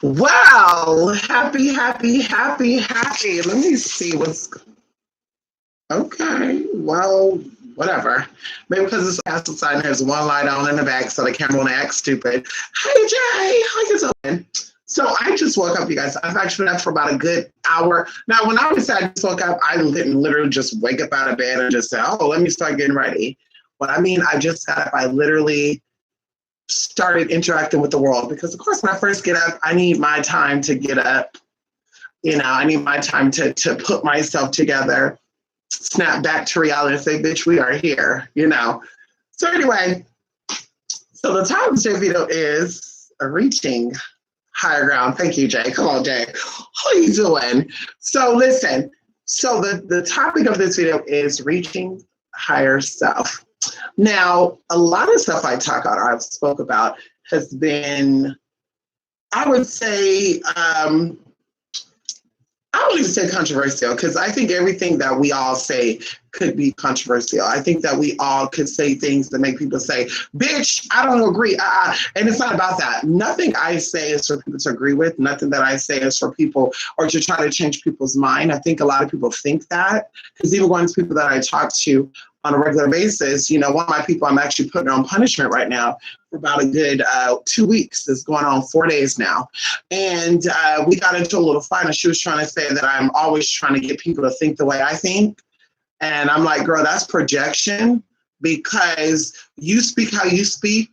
Wow. Happy, happy, happy, happy. Let me see what's okay. Well, whatever. Maybe because it's castle sign there's one light on in the back so the camera won't act stupid. Hey Jay, how you doing? So I just woke up, you guys. I've actually been up for about a good hour. Now, when I was I just woke up, I didn't literally just wake up out of bed and just say, oh, let me start getting ready. What I mean, I just got up. I literally started interacting with the world because, of course, when I first get up, I need my time to get up. I need my time to put myself together, snap back to reality and say, bitch, we are here. So anyway, so the title of this video is reaching higher ground. Thank you, Jay. Come on, Jay. How you doing? So listen, so the topic of this video is reaching higher self. Now, a lot of stuff I've spoke about has been, I would say, I don't even say controversial because I think everything that we all say could be controversial. I think that we all could say things that make people say, bitch, I don't agree. And it's not about that. Nothing I say is for people to agree with. Nothing that I say is for people or to try to change people's mind. I think a lot of people think that because even one of the people that I talk to on a regular basis, one of my people I'm actually putting on punishment right now for about a good 2 weeks. It's going on 4 days now. And we got into a little fight and she was trying to say that I'm always trying to get people to think the way I think. And I'm like, girl, that's projection because you speak how you speak.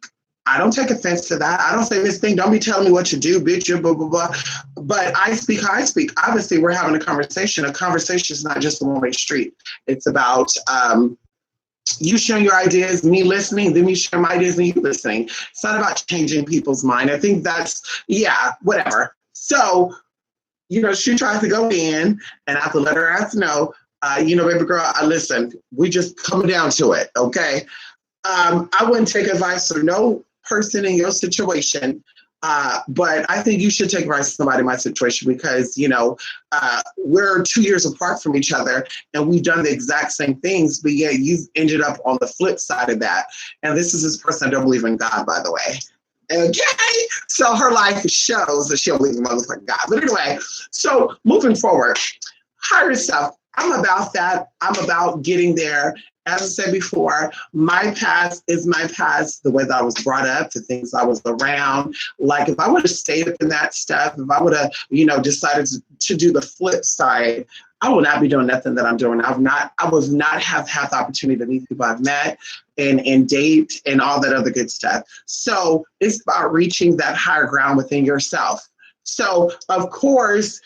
I don't take offense to that. I don't say this thing. Don't be telling me what to do, bitch, blah, blah, blah. But I speak how I speak. Obviously, we're having a conversation. A conversation is not just a one-way street. It's about you sharing your ideas, me listening, then me sharing my ideas and you listening. It's not about changing people's mind. I think that's, whatever. So, she tries to go in and I have to let her ass know, baby girl, listen, we just coming down to it, okay? I wouldn't take advice from no person in your situation, but I think you should take advice from somebody in my situation because, we're 2 years apart from each other and we've done the exact same things, but yet you've ended up on the flip side of that. And this is this person that don't believe in God, by the way. Okay, so her life shows that she don't believe in motherfucking God. But anyway, so moving forward, higher self. I'm about that. I'm about getting there. As I said before, my past is my past, the way that I was brought up, the things I was around. Like if I would have stayed up in that stuff, if I would have, decided to do the flip side, I would not be doing nothing that I'm doing. I would not have had the opportunity to meet people I've met and date and all that other good stuff. So it's about reaching that higher ground within yourself. So of course,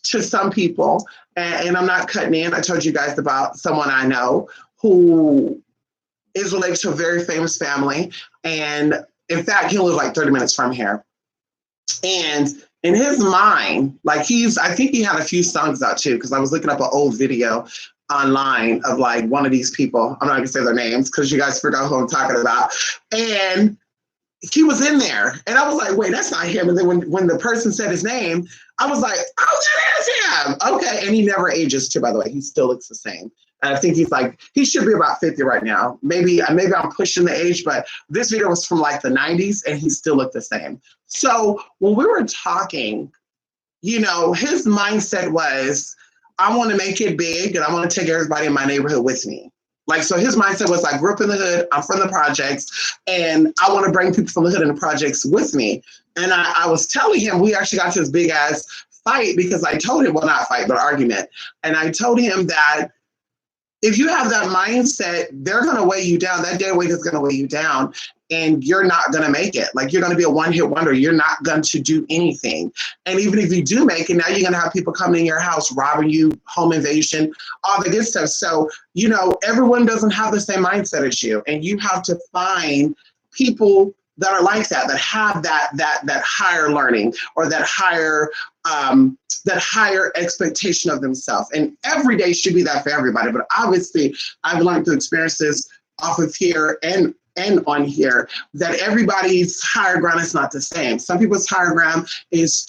to some people, and I'm not cutting in, I told you guys about someone I know who is related to a very famous family. And in fact, he lives like 30 minutes from here. And in his mind, I think he had a few songs out too, because I was looking up an old video online of like one of these people. I'm not gonna say their names because you guys forgot who I'm talking about. And he was in there and I was like, wait, that's not him. And then when the person said his name, I was like, oh, that is him. Okay. And he never ages too, by the way. He still looks the same. And I think he should be about 50 right now. Maybe I'm pushing the age, but this video was from like the 90s and he still looked the same. So when we were talking, his mindset was, I want to make it big and I want to take everybody in my neighborhood with me. So his mindset was I grew up in the hood, I'm from the projects, and I want to bring people from the hood and the projects with me. And I was telling him, we actually got to this big ass fight because I told him, well, not fight, but argument. And I told him that if you have that mindset, they're going to weigh you down. That dead weight is going to weigh you down and you're not going to make it. You're going to be a one-hit wonder. You're not going to do anything. And even if you do make it, now you're going to have people coming in your house, robbing you, home invasion, all the good stuff. So, everyone doesn't have the same mindset as you. And you have to find people that are like that have that higher learning or that higher expectation of themselves. And every day should be that for everybody. But obviously, I've learned through experiences off of here and on here that everybody's higher ground is not the same. Some people's higher ground is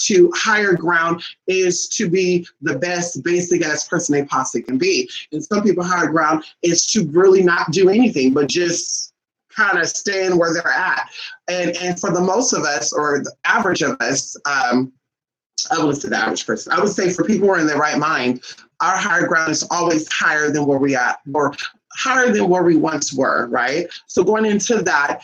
to be the best basic ass person they possibly can be. And some people's higher ground is to really not do anything, but just kind of staying where they're at. And for the most of us, or the average of us, I would say the average person, I would say for people who are in their right mind, our higher ground is always higher than where we at, or higher than where we once were, right? So going into that,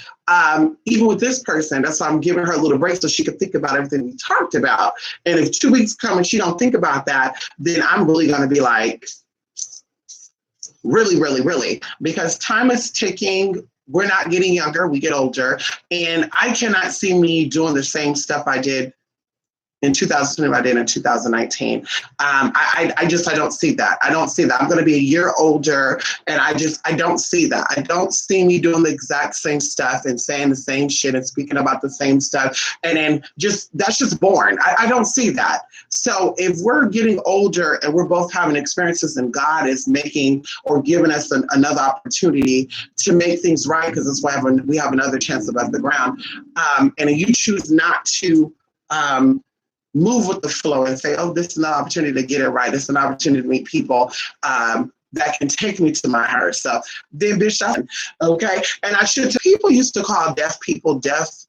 even with this person, that's why I'm giving her a little break so she could think about everything we talked about. And if 2 weeks come and she don't think about that, then I'm really going to be like, really, really, really, because time is ticking. We're not getting younger, we get older. And I cannot see me doing the same stuff I did in 2020, I did in 2019. I don't see that. I don't see that. I'm going to be a year older, and I don't see that. I don't see me doing the exact same stuff and saying the same shit and speaking about the same stuff. And then that's just boring. I don't see that. So if we're getting older and we're both having experiences and God is making or giving us another opportunity to make things right, because that's why we have another chance above the ground, and you choose not to move with the flow and say, oh, this is an opportunity to get it right. It's an opportunity to meet people that can take me to my higher self. Then bitch, okay? And people used to call deaf people deaf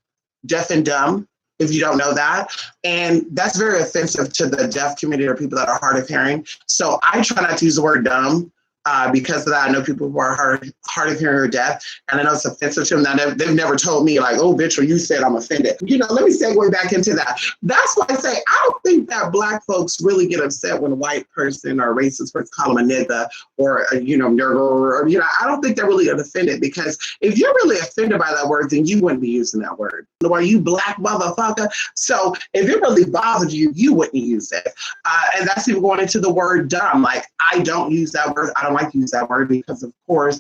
and dumb, if you don't know that. And that's very offensive to the deaf community or people that are hard of hearing. So I try not to use the word dumb. Because of that, I know people who are hard of hearing or deaf, and I know it's offensive to them. Now, they've never told me like, oh, bitch, or you said I'm offended. Let me segue back into that. That's why I say I don't think that Black folks really get upset when a white person or a racist person call them a nigga or nigger, or I don't think they're really offended, because if you're really offended by that word, then you wouldn't be using that word. Are you black motherfucker? So if it really bothered you, you wouldn't use it. And that's even going into the word dumb. Like, I don't use that word. I don't like to use that word because, of course,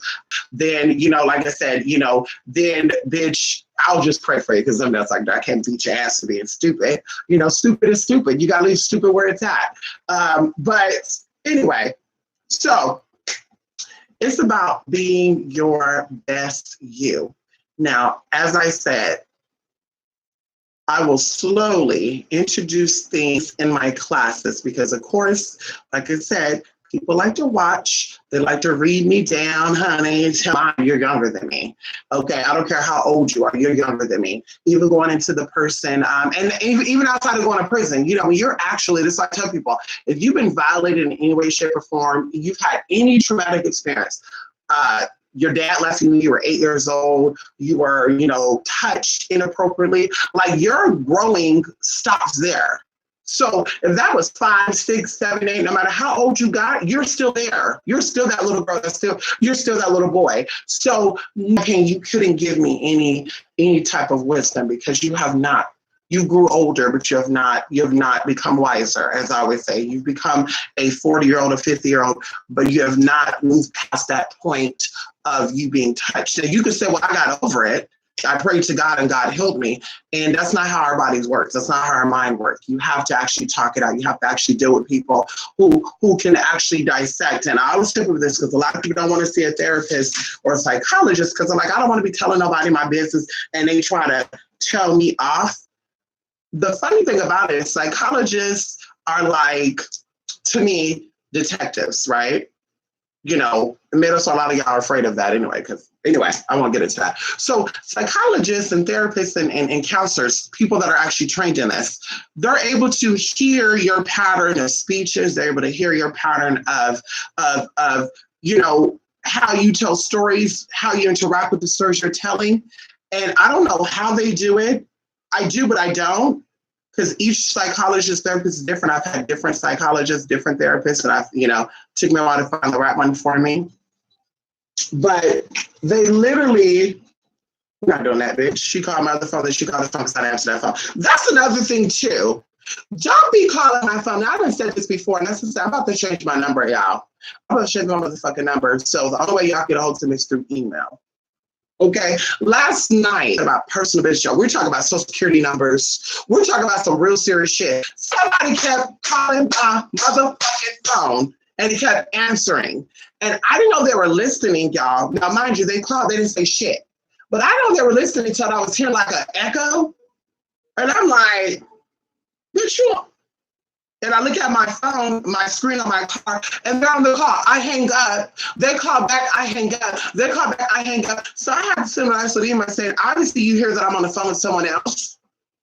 then, like I said, then, bitch, I'll just pray for you, because I'm just like, I can't beat your ass for being stupid. Stupid is stupid. You got to leave stupid where it's at. But anyway, so it's about being your best you. Now, as I said, I will slowly introduce things in my classes because, of course, like I said, people like to watch. They like to read me down, honey, and tell me you're younger than me. Okay, I don't care how old you are, you're younger than me. Even going into the person, and even outside of going to prison, you're actually, this is what I tell people, if you've been violated in any way, shape, or form, you've had any traumatic experience, your dad left you when you were 8 years old, you were, touched inappropriately, like your growing stops there. So if that was 5, 6, 7, 8, no matter how old you got, you're still there. You're still that little girl. You're still that little boy. So you couldn't give me any type of wisdom, because you have not. You grew older, but you have not become wiser, as I always say. You've become a 40-year-old, a 50-year-old, but you have not moved past that point of you being touched. Now you could say, well, I got over it. I prayed to God and God healed me. And that's not how our bodies work. That's not how our mind works. You have to actually talk it out. You have to actually deal with people who can actually dissect. And I always stick with this because a lot of people don't want to see a therapist or a psychologist, because I'm like, I don't want to be telling nobody my business and they try to tell me off. The funny thing about it is psychologists are like, to me, detectives, right? Admit so a lot of y'all are afraid of that anyway, I won't get into that. So psychologists and therapists and counselors, people that are actually trained in this, they're able to hear your pattern of speeches. They're able to hear your pattern of how you tell stories, how you interact with the stories you're telling. And I don't know how they do it. I do, but I don't. Because each psychologist, therapist is different. I've had different psychologists, different therapists, and took me a while to find the right one for me. But they literally, I'm not doing that, bitch. She called my other phone, then she called the phone because I didn't answer that phone. That's another thing, too. Don't be calling my phone. Now, I've said this before, and I'm about to change my number, y'all. I'm about to change my motherfucking number. So the only way y'all get a hold of me is through email. Okay, last night about personal business, we're talking about social security numbers. We're talking about some real serious shit. Somebody kept calling my motherfucking phone and he kept answering. And I didn't know they were listening, y'all. Now, mind you, they called, they didn't say shit. But I know they were listening until I was hearing like an echo. And I'm like, bitch, and I look at my phone, my screen on my car, and they're on the call. I hang up. They call back. I hang up. They call back. I hang up. So I have to send a nice little email saying, obviously, you hear that I'm on the phone with someone else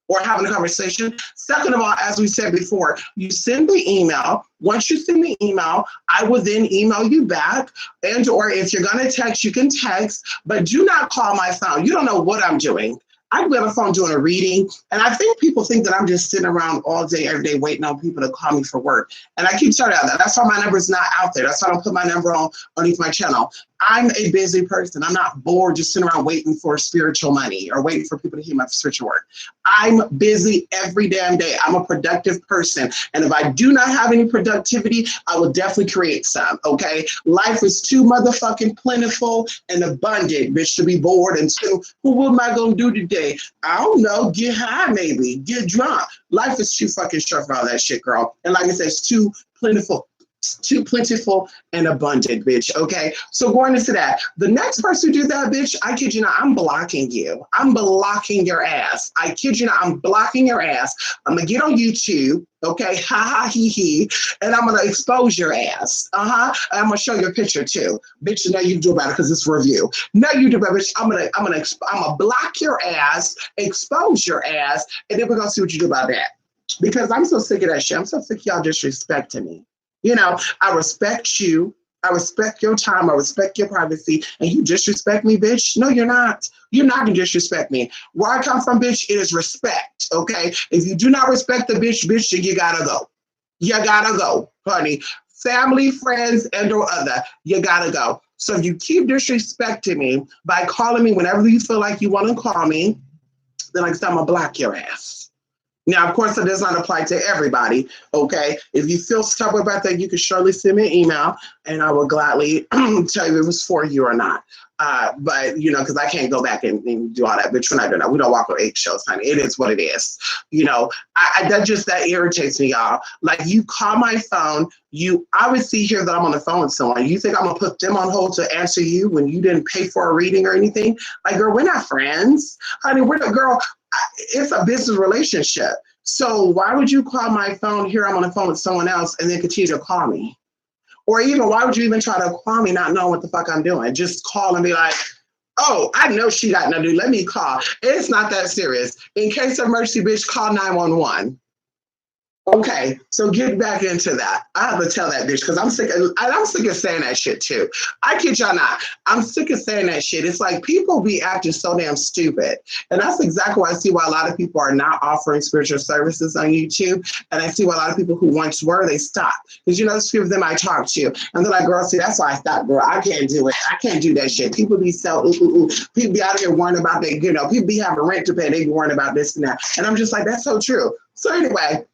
or having a conversation. Second of all, as we said before, you send the email. Once you send the email, I will then email you back. And or if you're going to text, you can text, but do not call my phone. You don't know what I'm doing. I could be on the phone doing a reading. And I think people think that I'm just sitting around all day, every day, waiting on people to call me for work. And I keep telling you that. That's why my number is not out there. That's why I don't put my number on underneath my channel. I'm a busy person. I'm not bored just sitting around waiting for spiritual money or waiting for people to hear my spiritual word. I'm busy every damn day. I'm a productive person. And if I do not have any productivity, I will definitely create some, okay? Life is too motherfucking plentiful and abundant, bitch, to be bored. And so what am I going to do today? I don't know. Get high, maybe. Get drunk. Life is too fucking short for all that shit, girl. And like I said, it's too plentiful. Too plentiful and abundant, bitch. Okay, so going into that, the next person who do that, bitch, I kid you not, I'm blocking you. I'm blocking your ass. I kid you not, I'm blocking your ass. I'm gonna get on YouTube, okay, ha ha he he, and I'm gonna expose your ass. I'm gonna show you a picture too, bitch. Now you do about it because it's review. Now you do about it, bitch. I'm gonna block your ass, expose your ass, and then we're gonna see what you do about that. Because I'm so sick of that shit. I'm so sick of y'all disrespecting me. You know, I respect you. I respect your time. I respect your privacy. And you disrespect me, bitch? No, you're not. You're not going to disrespect me. Where I come from, bitch, it is respect, okay? If you do not respect the bitch, then you got to go. You got to go, honey. Family, friends, and or other, you got to go. So if you keep disrespecting me by calling me whenever you feel like you want to call me, then like I said, I'm going to block your ass. Now, of course, it does not apply to everybody, okay? If you feel stubborn about that, you can surely send me an email, and I will gladly tell you if it was for you or not. But, you know, because I can't go back and do all that. But we're not doing that. We don't walk on eggshells, honey. It is what it is. You know, that irritates me, y'all. Like, you call my phone. You obviously hear that I'm on the phone with someone. You think I'm going to put them on hold to answer you when you didn't pay for a reading or anything? Like, girl, we're not friends. Honey, we're not, girl. It's a business relationship. So why would you call my phone here? I'm on the phone with someone else and then continue to call me? Or even why would you even try to call me not knowing what the fuck I'm doing? Just call and be like, oh, I know she got nothing to do. Let me call. It's not that serious. In case of emergency, bitch, call 911. Okay, so get back into that. I have to tell that bitch because I'm sick of saying that shit too. I kid y'all not. I'm sick of saying that shit. It's like people be acting so damn stupid. And that's exactly why I see why a lot of people are not offering spiritual services on YouTube. And I see why a lot of people who once were, they stopped. Because, you know, there's few of them I talk to. And they're like, girl, see, that's why I stopped, girl. I can't do it. I can't do that shit. People be people be out here worrying about that, you know, people be having rent to pay. They be worrying about this and that. And I'm just like, that's so true. So anyway,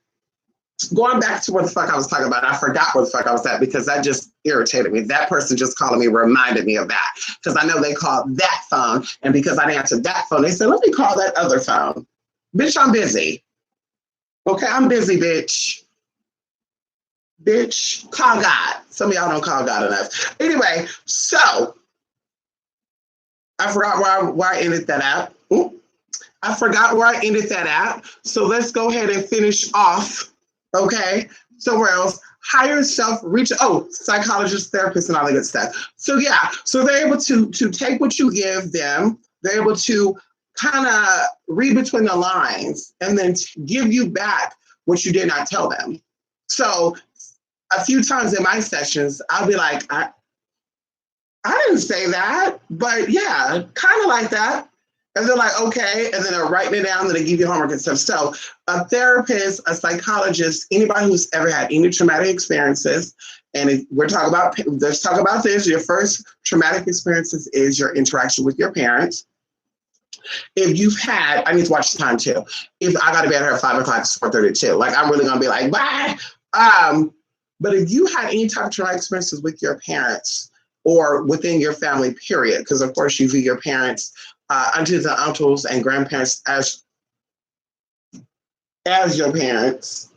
going back to what the fuck I was talking about, I forgot what the fuck I was at because that just irritated me. That person just calling me reminded me of that because I know they called that phone, and because I didn't answer that phone, they said, let me call that other phone. Bitch, I'm busy. Okay, I'm busy, bitch. Bitch, call God. Some of y'all don't call God enough. Anyway, so I forgot where I ended that out. I forgot where I ended that out. So let's go ahead and finish off. Okay, somewhere else, higher self, reach, psychologists, therapists, and all that good stuff. So yeah, so they're able to take what you give them, they're able to kind of read between the lines and then give you back what you did not tell them. So a few times in my sessions, I'll be like, I didn't say that, but yeah, kind of like that. And they're like, okay, and then they're writing it down and they give you homework and stuff. So a therapist, a psychologist, anybody who's ever had any traumatic experiences, and if we're talking about, let's talk about this. Your first traumatic experiences is your interaction with your parents. If you've had, I need to watch the time too. If I got to be at her at 5 o'clock, it's 4:32. Like, I'm really going to be like, bye. But if you had any type of traumatic experiences with your parents or within your family, period, because of course you view your parents, aunties and uncles and grandparents as your parents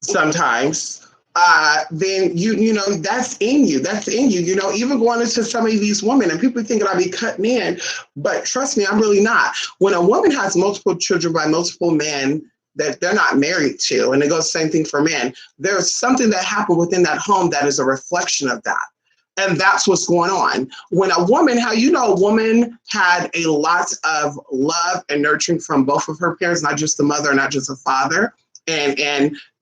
sometimes, then you know that's in you. You know, even going into some of these women, and people think I'll be cutting in, but trust me, I'm really not. When a woman has multiple children by multiple men, that they're not married to. And it goes the same thing for men. There's something that happened within that home that is a reflection of that. And that's what's going on. When a woman, how you know a woman had a lot of love and nurturing from both of her parents, not just the mother, not just the father. And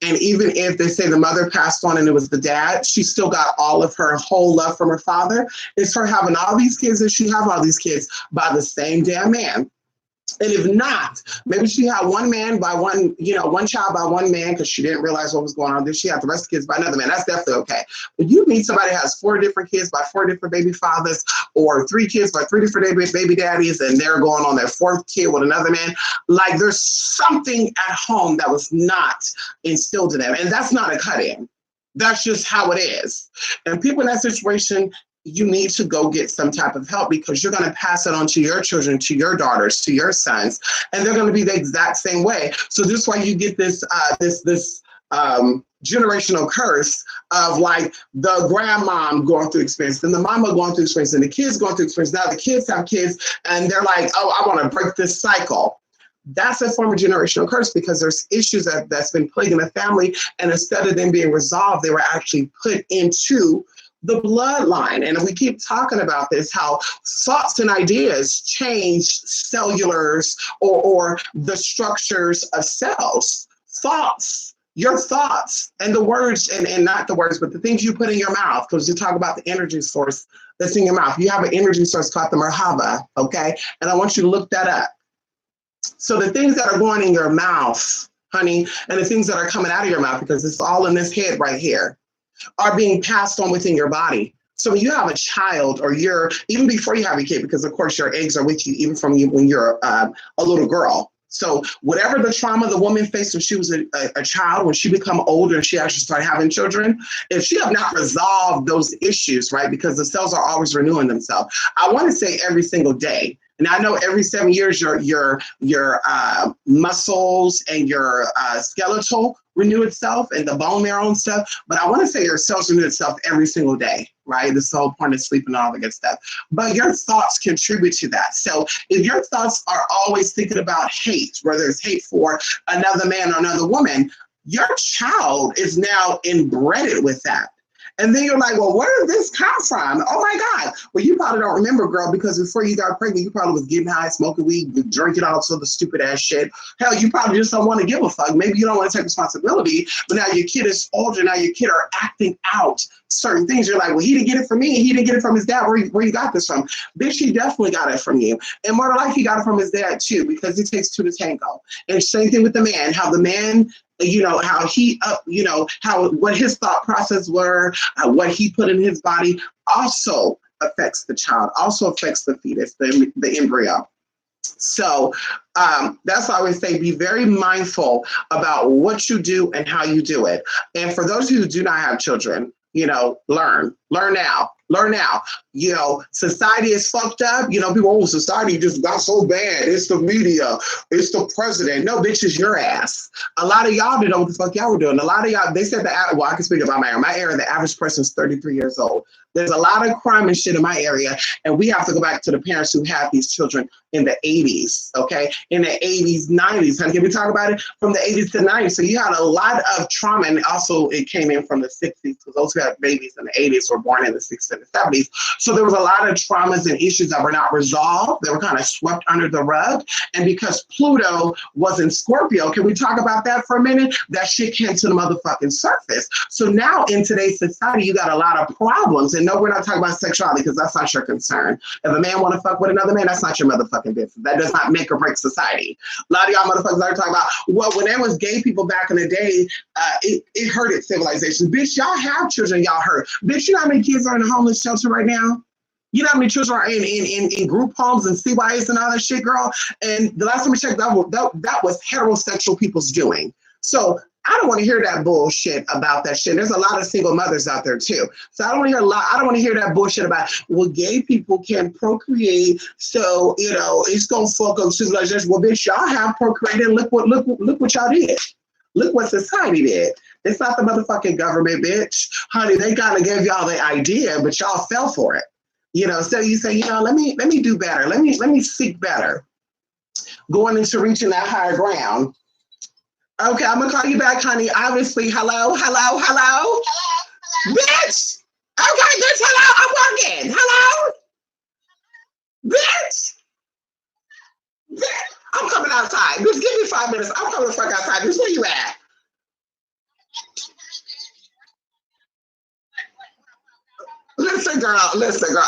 even if they say the mother passed on and it was the dad, she still got all of her whole love from her father. It's her having all these kids, and she have all these kids by the same damn man. And if not, maybe she had one man by one, one child by one man because she didn't realize what was going on. Then she had the rest of the kids by another man. That's definitely okay. But you meet somebody that has 4 different kids by 4 different baby fathers, or 3 kids by 3 different baby daddies, and they're going on their 4th kid with another man. Like there's something at home that was not instilled in them. And that's not a cut in. That's just how it is. And people in that situation, you need to go get some type of help, because you're going to pass it on to your children, to your daughters, to your sons, and they're going to be the exact same way. So this is why you get this generational curse of like the grandmom going through experience, and the mama going through experience, and the kids going through experience. Now the kids have kids, and they're like, oh, I want to break this cycle. That's a form of generational curse, because there's issues that's been plaguing the family, and instead of them being resolved, they were actually put into the bloodline. And we keep talking about this, how thoughts and ideas change cellulars or the structures of cells. Thoughts, your thoughts, and the words, and not the words, but the things you put in your mouth, because you talk about the energy source that's in your mouth. You have an energy source called the Merhaba, okay? And I want you to look that up. So the things that are going in your mouth, honey, and the things that are coming out of your mouth, because it's all in this head right here, are being passed on within your body. So when you have a child, or even before you have a kid, because of course your eggs are with you even from when you're a little girl. So whatever the trauma the woman faced when she was a child, when she become older and she actually started having children, if she have not resolved those issues, right, because the cells are always renewing themselves. I want to say every single day. And I know every 7 years your muscles and your skeletal renew itself, and the bone marrow and stuff. But I want to say your cells renew itself every single day, right? This whole point of sleep and all that good stuff. But your thoughts contribute to that. So if your thoughts are always thinking about hate, whether it's hate for another man or another woman, your child is now inbred with that. And then you're like, well, where did this come from? Oh my God. Well, you probably don't remember, girl, because before you got pregnant, you probably was getting high, smoking weed, drinking all sorts of stupid ass shit. Hell, you probably just don't want to give a fuck. Maybe you don't want to take responsibility, but now your kid is older. Now your kid are acting out certain things. You're like, well, he didn't get it from me. He didn't get it from his dad. Where you got this from? Bitch, he definitely got it from you. And more than likely, he got it from his dad too, because it takes 2 to tango. And same thing with the man, how the man, how what his thought process were, what he put in his body also affects the child, also affects the fetus, the embryo. So that's why I always say, be very mindful about what you do and how you do it. And for those who do not have children, learn now. Society is fucked up. People, society just got so bad. It's the media. It's the president. No, bitch, it's your ass. A lot of y'all didn't know what the fuck y'all were doing. A lot of y'all, they said I can speak about my area. My area, the average person is 33 years old. There's a lot of crime and shit in my area, and we have to go back to the parents who had these children in the 80s, okay? In the 80s, 90s. Honey, can we talk about it? From the 80s to 90s. So you had a lot of trauma, and also it came in from the 60s, because those who had babies in the 80s were born in the 60s and the 70s. So there was a lot of traumas and issues that were not resolved. They were kind of swept under the rug. And because Pluto was in Scorpio, can we talk about that for a minute? That shit came to the motherfucking surface. So now in today's society, you got a lot of problems. And no, we're not talking about sexuality, because that's not your concern. If a man want to fuck with another man, that's not your motherfucking business. That does not make or break society. A lot of y'all motherfuckers are talking about, well, when there was gay people back in the day, it hurted civilization. Bitch, y'all have children y'all hurt. Bitch, you know how many kids are in a homeless shelter right now? You know how many children are in group homes and CYAs and all that shit, girl? And the last time we checked, that was heterosexual people's doing. So I don't want to hear that bullshit about that shit. There's a lot of single mothers out there too. So I don't want to hear that bullshit about, well, gay people can procreate, so it's gonna fuck up civilization. Well, bitch, y'all have procreated. Look what y'all did. Look what society did. It's not the motherfucking government, bitch. Honey, they kind of gave y'all the idea, but y'all fell for it. So you say, let me do better. Let me seek better. Going into reaching that higher ground. Okay, I'm gonna call you back, honey. Obviously, hello, hello, hello, bitch. Okay, bitch, hello. I'm working. Hello, bitch. Bitch. I'm coming outside. Bitch, give me 5 minutes. I'm coming the fuck outside. Bitch, where you at? Listen, girl.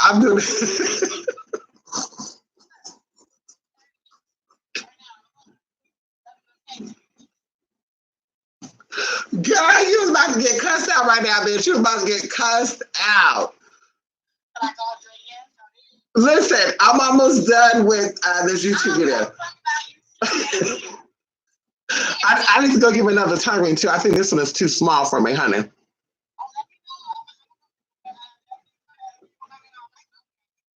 I'm doing. Girl, you was about to get cussed out right now, bitch. You was about to get cussed out. Listen, I'm almost done with this YouTube video. I need to go give another tongue ring too. I think this one is too small for me, honey.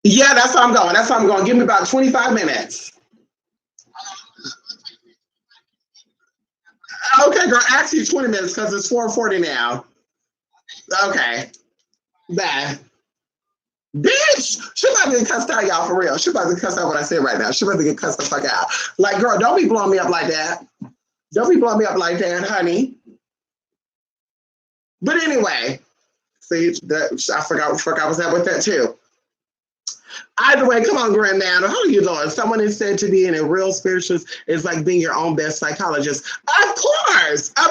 Yeah, that's where I'm going. That's where I'm going. Give me about 25 minutes. Okay, girl, actually 20 minutes because it's 4:40 now. Okay. Bye. Bitch, she about to get cussed out, y'all, for real. She about to cuss out what I said right now. She about to get cussed the fuck out. Like, girl, don't be blowing me up like that. Don't be blowing me up like that, honey. But anyway, see, that I forgot what the fuck I was at with that too. Either way, come on, Grandma. How are you doing? Someone has said to be in a real spiritualist is like being your own best psychologist. Of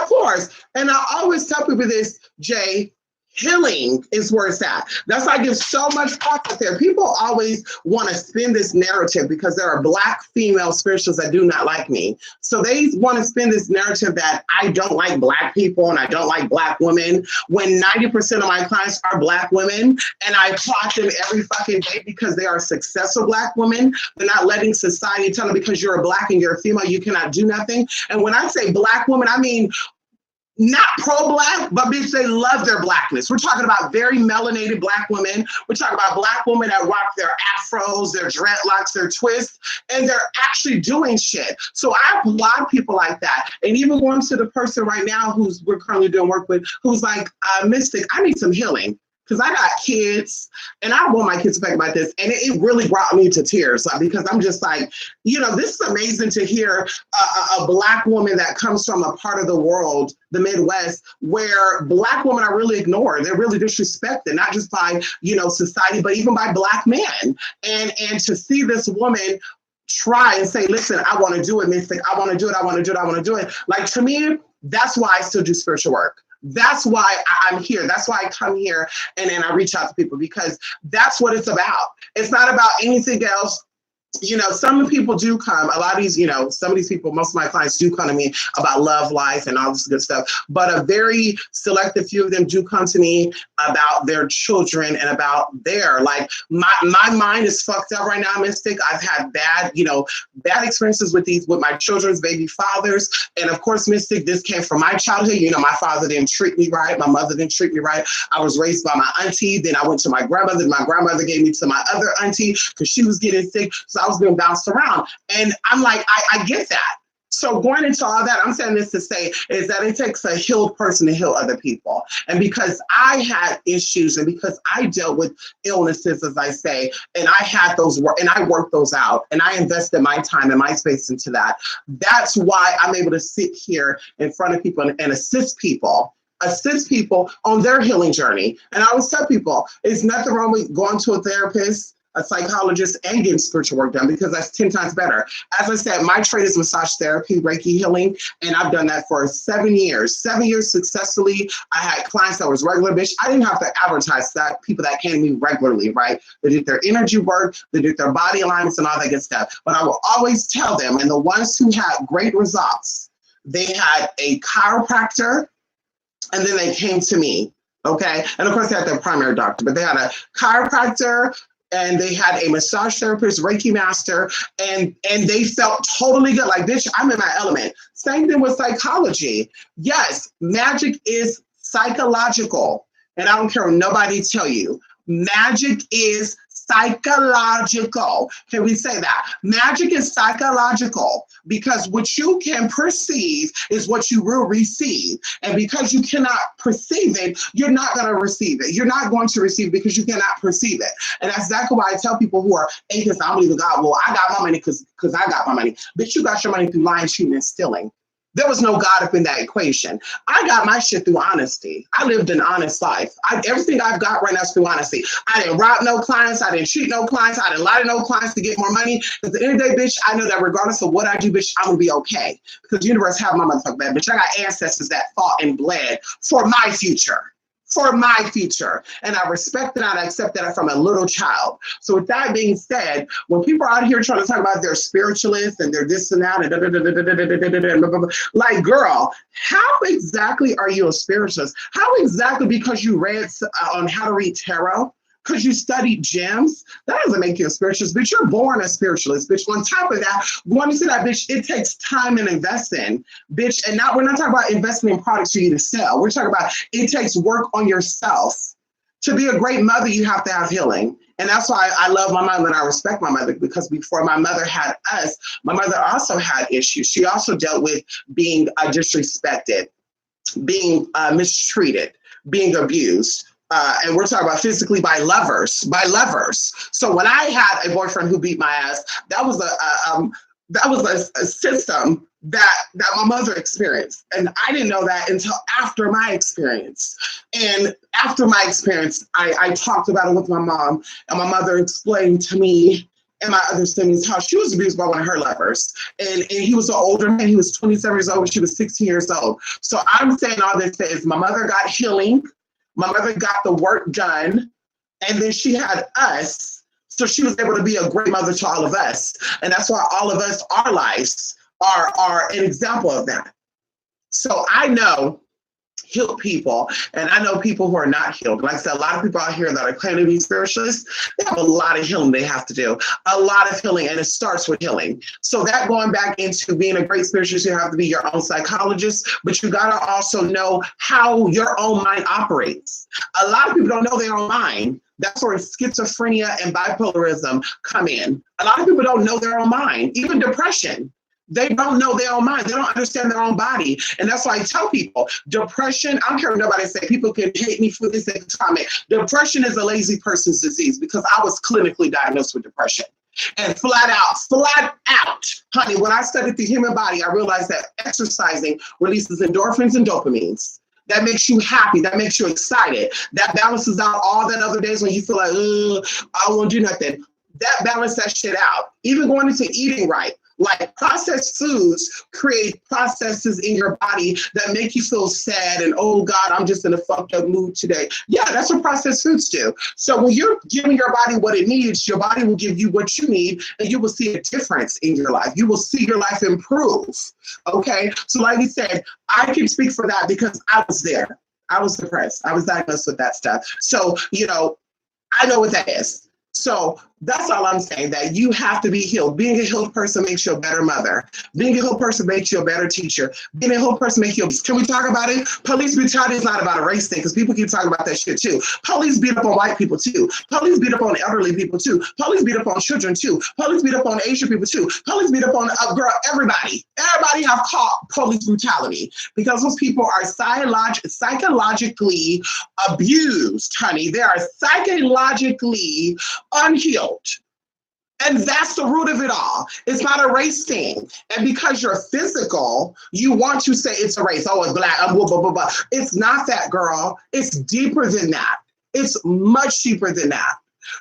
course. And I always tell people this, Jay. Healing is where it's at. That's why I give so much thought there. People always want to spin this narrative because there are Black female spiritualists that do not like me. So they want to spin this narrative that I don't like Black people and I don't like Black women when 90% of my clients are Black women and I applaud them every fucking day because they are successful Black women. They're not letting society tell them because you're a Black and you're a female, you cannot do nothing. And when I say Black women, I mean not pro-Black, but bitch, they love their Blackness. We're talking about very melanated Black women. We're talking about Black women that rock their afros, their dreadlocks, their twists, and they're actually doing shit. So I applaud people like that. And even going to the person right now who's we're currently doing work with, who's like, Mystic, I need some healing. Because I got kids and I don't want my kids to think about this. And it really brought me to tears because I'm just like, this is amazing to hear a Black woman that comes from a part of the world, the Midwest, where Black women are really ignored. They're really disrespected, not just by, society, but even by Black men. And to see this woman try and say, listen, I want to do it, Mystic. I want to do it. I want to do it. I want to do it. Like, to me, that's why I still do spiritual work. That's why I'm here. That's why I come here and then I reach out to people because that's what it's about. It's not about anything else. Some people do come, a lot of these, some of these people, most of my clients do come to me about love, life, and all this good stuff. But a very selective few of them do come to me about their children and about like my mind is fucked up right now, Mystic. I've had bad experiences with my children's baby fathers. And of course, Mystic, this came from my childhood. My father didn't treat me right. My mother didn't treat me right. I was raised by my auntie. Then I went to my grandmother. My grandmother gave me to my other auntie because she was getting sick. So I was being bounced around. And I'm like, I get that. So going into all that, I'm saying this to say is that it takes a healed person to heal other people. And because I had issues and because I dealt with illnesses, as I say, and I had those and I worked those out and I invested my time and my space into that. That's why I'm able to sit here in front of people and assist people on their healing journey. And I always tell people, there's nothing wrong with going to a therapist, a psychologist, and getting spiritual work done because that's 10 times better. As I said, my trade is massage therapy, Reiki healing, and I've done that for 7 years. 7 years successfully. I had clients that was regular, bitch. I didn't have to advertise that. People that came to me regularly, right? They did their energy work, they did their body alignments and all that good stuff. But I will always tell them, and the ones who had great results, they had a chiropractor, and then they came to me. Okay. And of course, they had their primary doctor, but they had a chiropractor and they had a massage therapist, Reiki master, and they felt totally good. Like, bitch, I'm in my element. Same thing with psychology. Yes, magic is psychological. And I don't care what nobody tell you. Magic is psychological. Can we say that? Magic is psychological because what you can perceive is what you will receive. And because you cannot perceive it, you're not going to receive it. You're not going to receive it because you cannot perceive it. And that's exactly why I tell people who are atheists, I believe in God, well, I got my money because I got my money. But you got your money through lying, cheating, and stealing. There was no God up in that equation. I got my shit through honesty. I lived an honest life. Everything I've got right now is through honesty. I didn't rob no clients. I didn't cheat no clients. I didn't lie to no clients to get more money. At the end of the day, bitch, I know that regardless of what I do, bitch, I'm going to be okay. Because the universe have my motherfucking back. Bitch, I got ancestors that fought and bled for my future. For my future. And I respect that and I accept that from a little child. So with that being said, when people are out here trying to talk about their spiritualists and their this and that and like, girl, how exactly are you a spiritualist? How exactly because you read on how to read tarot? Because you studied gems, that doesn't make you a spiritualist, bitch. You're born a spiritualist, bitch. On top of that, going into that, bitch, it takes time and investing, bitch. And now we're not talking about investing in products for you to sell. We're talking about it takes work on yourself. To be a great mother, you have to have healing. And that's why I love my mother and I respect my mother, because before my mother had us, my mother also had issues. She also dealt with being disrespected, being mistreated, being abused. And we're talking about physically by lovers. So when I had a boyfriend who beat my ass, that was a system that my mother experienced, and I didn't know that until after my experience. And after my experience, I talked about it with my mom, and my mother explained to me and my other siblings how she was abused by one of her lovers. And he was an older man. He was 27 years old. She was 16 years old. So I'm saying all this is my mother got healing. My mother got the work done, and then she had us. So she was able to be a great mother to all of us. And that's why all of us, our lives are an example of that. So I know healed people, and I know people who are not healed. Like I said, a lot of people out here that are claiming to be spiritualists, they have a lot of healing they have to do, a lot of healing, and it starts with healing. So that going back into being a great spiritualist, you have to be your own psychologist, but you gotta also know how your own mind operates. A lot of people don't know their own mind. That's where schizophrenia and bipolarism come in. A lot of people don't know their own mind, even depression. They don't know their own mind. They don't understand their own body. And that's why I tell people, depression, I don't care what nobody say, people can hate me for this comment. Depression is a lazy person's disease, because I was clinically diagnosed with depression. And flat out, honey, when I studied the human body, I realized that exercising releases endorphins and dopamines. That makes you happy. That makes you excited. That balances out all that other days when you feel like, I won't do nothing. That balances that shit out. Even going into eating right. Like, processed foods create processes in your body that make you feel sad and, oh God, I'm just in a fucked up mood today. Yeah, that's what processed foods do. So when you're giving your body what it needs, your body will give you what you need, and you will see a difference in your life. You will see your life improve. Okay. So like you said, I can speak for that because I was there. I was depressed. I was diagnosed with that stuff. So, I know what that is. So that's all I'm saying, that you have to be healed. Being a healed person makes you a better mother. Being a healed person makes you a better teacher. Being a healed person makes you, can we talk about it? Police brutality is not about a race thing, because people keep talking about that shit too. Police beat up on white people too. Police beat up on elderly people too. Police beat up on children too. Police beat up on Asian people too. Police beat up on everybody. Everybody have caught police brutality, because those people are psychologically abused, honey. They are psychologically unhealed. And that's the root of it all. It's not a race thing. And because you're physical, you want to say it's a race. Oh, it's black. Blah, blah, blah, blah. It's not that, girl. It's deeper than that. It's much deeper than that.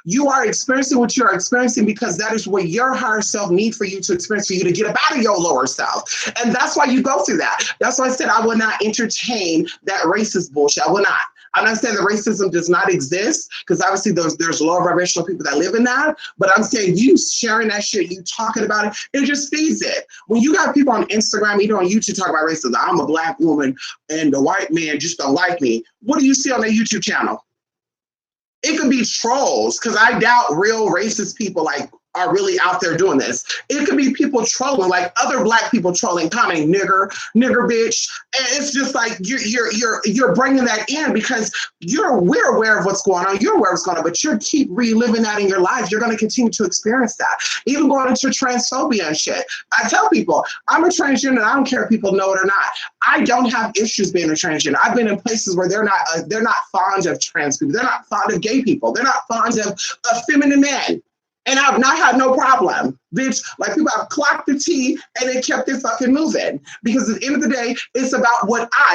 You are experiencing what you're experiencing because that is what your higher self needs for you to experience, for you to get up out of your lower self. And that's why you go through that. That's why I said I will not entertain that racist bullshit. I will not. I'm not saying that racism does not exist, because obviously there's lower vibrational people that live in that, but I'm saying you sharing that shit, you talking about it, it just feeds it. When you got people on Instagram, even on YouTube, talk about racism, I'm a black woman and the white man just don't like me. What do you see on their YouTube channel? It could be trolls, because I doubt real racist people are really out there doing this. It could be people trolling, like other black people trolling, commenting nigger bitch, and it's just like you're bringing that in because we're aware of what's going on. You're aware of what's going on, but you keep reliving that in your life. You're going to continue to experience that, even going into transphobia and shit. I tell people I'm a transgender. I don't care if people know it or not. I don't have issues being a transgender. I've been in places where they're not fond of trans people. They're not fond of gay people. They're not fond of feminine men. And I've not had no problem, bitch. Like people have clocked the T and they kept it fucking moving. Because at the end of the day, it's about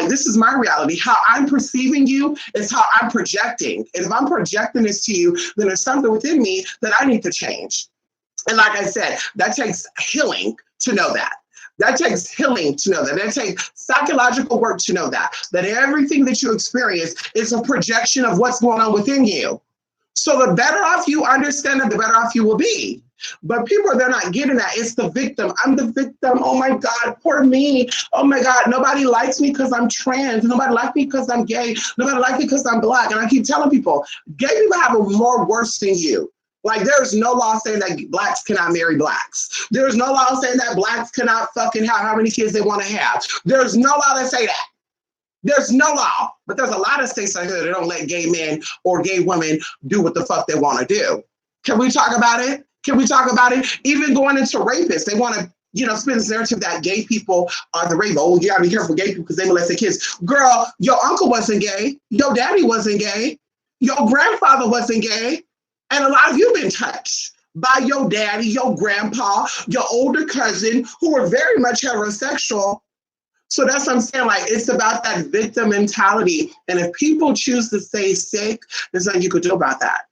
this is my reality. How I'm perceiving you is how I'm projecting. And if I'm projecting this to you, then there's something within me that I need to change. And like I said, that takes healing to know that. That takes healing to know that. That takes psychological work to know that. That everything that you experience is a projection of what's going on within you. So the better off you understand it, the better off you will be. But people, they're not getting that. It's the victim. I'm the victim. Oh my God, poor me. Oh my God, nobody likes me because I'm trans. Nobody likes me because I'm gay. Nobody likes me because I'm Black. And I keep telling people, gay people have it more worse than you. Like there's no law saying that Blacks cannot marry Blacks. There's no law saying that Blacks cannot fucking have how many kids they want to have. There's no law that say that. There's no law, but there's a lot of states out here that don't let gay men or gay women do what the fuck they want to do. Can we talk about it? Can we talk about it? Even going into rapists, they want to, spin this narrative that gay people are the rape. Oh, you gotta be careful, gay people, because they molest their kids. Girl, your uncle wasn't gay. Your daddy wasn't gay. Your grandfather wasn't gay. And a lot of you been touched by your daddy, your grandpa, your older cousin, who were very much heterosexual. So that's what I'm saying. Like, it's about that victim mentality. And if people choose to stay sick, there's nothing you could do about that.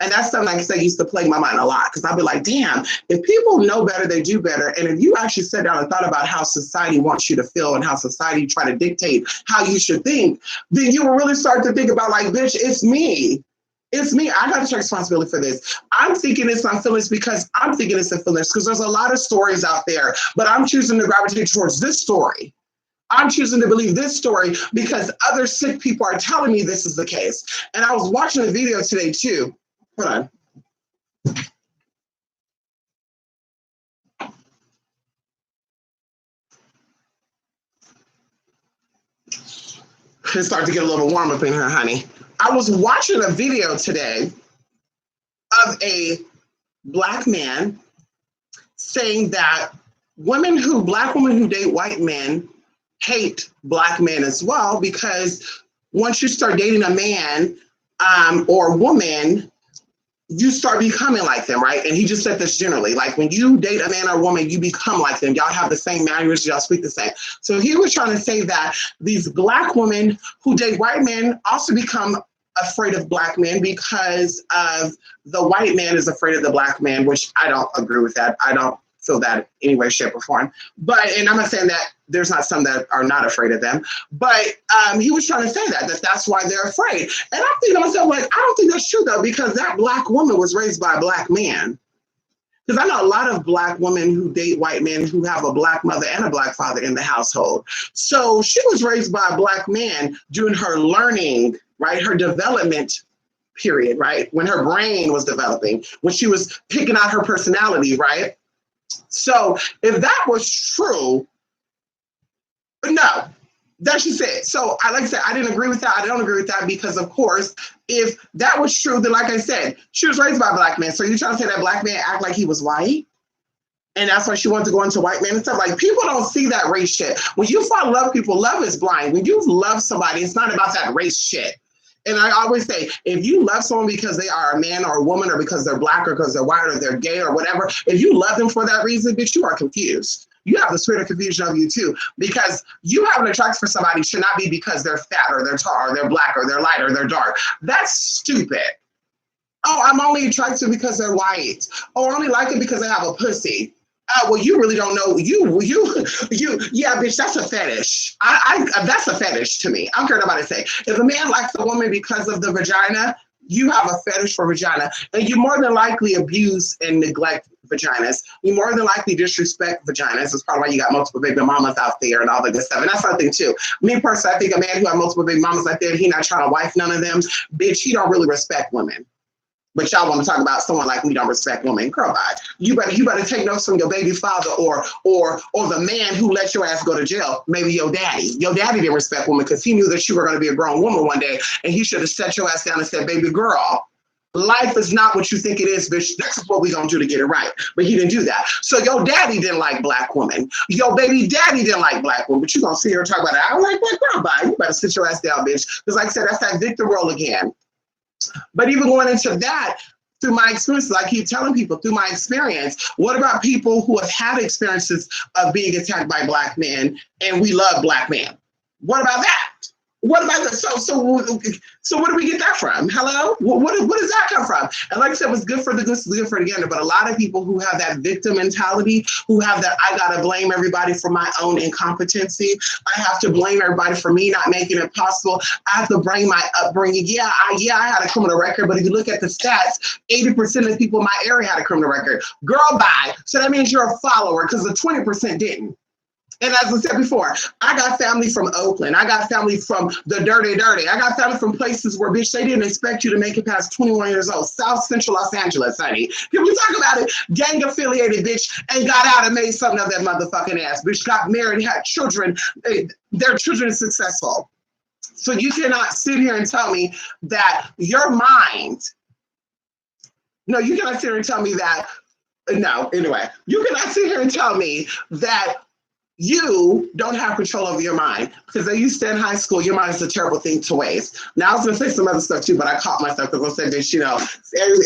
And that's something, like I said, used to plague my mind a lot, because I'd be like, damn, if people know better, they do better. And if you actually sat down and thought about how society wants you to feel and how society try to dictate how you should think, then you will really start to think about, like, bitch, it's me. It's me. I got to take responsibility for this. I'm thinking it's my feelings because I'm thinking it's the feelings, because there's a lot of stories out there, but I'm choosing to gravitate towards this story. I'm choosing to believe this story because other sick people are telling me this is the case. And I was watching a video today too. Hold on. It's starting to get a little warm up in here, honey. I was watching a video today of a Black man saying that Black women who date white men hate Black men as well, because once you start dating a man or a woman, you start becoming like them, right? And he just said this generally, like when you date a man or a woman, you become like them. Y'all have the same manners, y'all speak the same. So he was trying to say that these Black women who date white men also become afraid of Black men because of the white man is afraid of the Black man, which I don't agree with that. I don't feel that in any way, shape, or form. And I'm not saying that there's not some that are not afraid of them, but he was trying to say that's why they're afraid. And I'm thinking to myself, like, I don't think that's true though, because that Black woman was raised by a Black man. Because I know a lot of Black women who date white men who have a Black mother and a Black father in the household. So she was raised by a Black man during her learning, right? Her development period, right? When her brain was developing, when she was picking out her personality, right? So if that was true, no, that's just it. So like I said, I didn't agree with that. I don't agree with that because, of course, if that was true, then like I said, she was raised by a Black man. So you're trying to say that Black man act like he was white? And that's why she wanted to go into white men and stuff. Like, people don't see that race shit. When you fall in love with people, love is blind. When you love somebody, it's not about that race shit. And I always say, if you love someone because they are a man or a woman or because they're Black or because they're white or they're gay or whatever, if you love them for that reason, bitch, you are confused. You have the spirit of confusion of you too, because you have an attraction for somebody should not be because they're fat or they're tall or they're Black or they're light or they're dark. That's stupid. Oh, I'm only attracted because they're white. Oh, I only like it because they have a pussy. Well, you really don't know. Yeah, bitch, that's a fetish. That's a fetish to me. I don't care what nobody say. If a man likes a woman because of the vagina, you have a fetish for vagina, and you more than likely abuse and neglect vaginas. You more than likely disrespect vaginas. That's probably why you got multiple baby mamas out there and all the good stuff. And that's something too. Me personally, I think a man who has multiple baby mamas out there, he not trying to wife none of them, bitch, he don't really respect women. But y'all want to talk about someone like we don't respect women. Girl, bye. You better take notes from your baby father or the man who let your ass go to jail. Maybe your daddy. Your daddy didn't respect women because he knew that you were going to be a grown woman one day, and he should have set your ass down and said, baby girl, life is not what you think it is, bitch. This is what we're going to do to get it right. But he didn't do that. So your daddy didn't like Black women. Your baby daddy didn't like Black women. But you're going to sit here and talk about it. I don't like Black girl, bye. You better sit your ass down, bitch. Because like I said, that's that victim role again. But even going into that, through my experiences. I keep telling people through my experience. What about people who have had experiences of being attacked by Black men and we love Black men? What about that? What about that? So where do we get that from? Hello? What does that come from? And like I said, what's good for the goose is good for the gander. But a lot of people who have that victim mentality, who have that I gotta blame everybody for my own incompetency. I have to blame everybody for me not making it possible. I have to blame my upbringing. Yeah, I had a criminal record, but if you look at the stats, 80% of the people in my area had a criminal record. Girl, bye. So that means you're a follower because the 20% didn't. And as I said before, I got family from Oakland. I got family from the dirty. I got family from places where, bitch, they didn't expect you to make it past 21 years old. South Central Los Angeles, honey. Can we talk about it? Gang affiliated, bitch, and got out and made something of that motherfucking ass. Bitch got married, had children. Their children are successful. So you cannot sit here and tell me that your mind, no, you cannot sit here and tell me that, no, anyway, you cannot sit here and tell me that you don't have control over your mind, because they used to in high school, your mind is a terrible thing to waste. Now I was gonna say some other stuff too, but I caught myself because I said this, you know,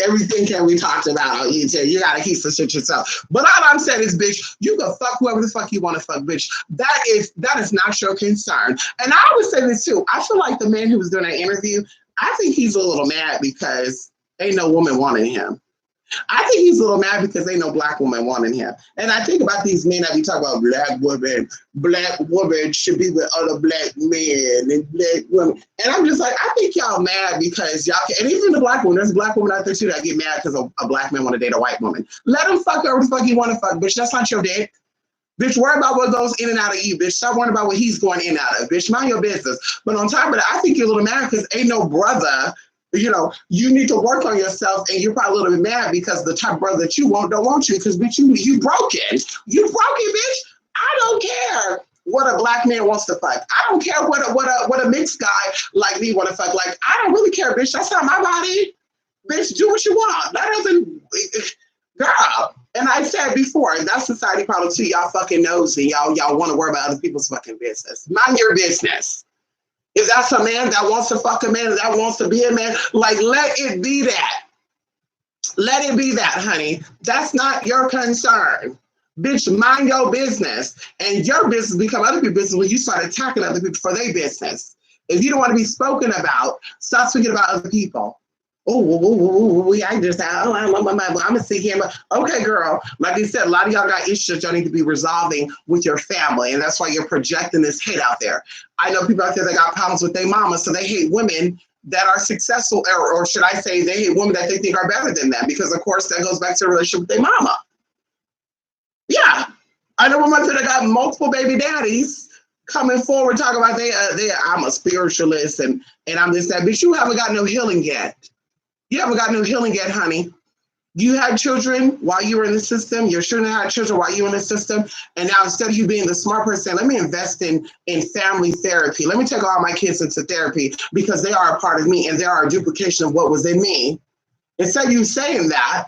everything can be talked about. You gotta keep some shit yourself. But all I'm saying is, bitch, you can fuck whoever the fuck you want to fuck, bitch. That is not your concern. And I always say this too. I feel like the man who was doing that interview, I think he's a little mad because ain't no woman wanting him. I think he's a little mad because ain't no Black woman wanting him. And I think about these men that we talk about, Black women should be with other Black men and Black women. And I'm just like, I think y'all mad because y'all can, and even the Black woman, there's a Black woman out there too that get mad because a Black man want to date a white woman. Let him fuck whoever the fuck he want to fuck, bitch. That's not your dick. Bitch, worry about what goes in and out of you, bitch. Stop worrying about what he's going in and out of, bitch. Mind your business. But on top of that, I think you're a little mad because ain't no brother. You know, you need to work on yourself, and you're probably a little bit mad because the type of brother that you want don't want you because, bitch, you broken. You broken, bitch. I don't care what a Black man wants to fuck. I don't care what a mixed guy like me want to fuck. Like, I don't really care, bitch. That's not my body. Bitch, do what you want. That doesn't, girl. And I said before, that society problem too. Y'all fucking nosy. Y'all want to worry about other people's fucking business. Mind your business. If that's a man that wants to fuck a man, that wants to be a man, like, let it be that. Let it be that, honey. That's not your concern. Bitch, mind your business. And your business become other people's business when you start attacking other people for their business. If you don't want to be spoken about, stop speaking about other people. I just, I'm going to sit here. Okay, girl. Like I said, a lot of y'all got issues that y'all need to be resolving with your family. And that's why you're projecting this hate out there. I know people out there that got problems with their mama, so they hate women that are successful, or should I say they hate women that they think are better than them, because of course that goes back to a relationship with their mama. Yeah. I know women that got multiple baby daddies coming forward talking about I'm a spiritualist and I'm this, that, but you haven't got no healing yet. You haven't got no healing yet, honey. You had children while you were in the system. Your children had children while you were in the system. And now instead of you being the smart person, let me invest in family therapy. Let me take all my kids into therapy because they are a part of me and they are a duplication of what was in me. Instead of you saying that,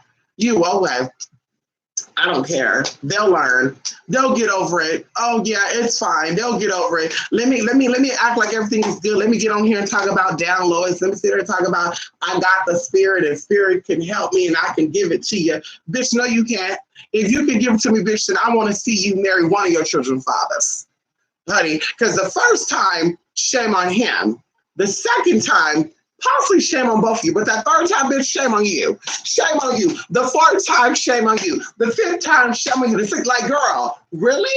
I don't care. They'll learn. They'll get over it. Oh yeah, it's fine. They'll get over it. Let me act like everything is good. Let me get on here and talk about downloads. Let me sit there and talk about I got the spirit and spirit can help me and I can give it to you. Bitch, no, you can't. If you can give it to me, bitch, then I want to see you marry one of your children's fathers. Honey, because the first time, shame on him. The second time, possibly shame on both of you, but that third time, bitch, shame on you. Shame on you. The fourth time, shame on you. The fifth time, shame on you. The sixth, like, girl, really?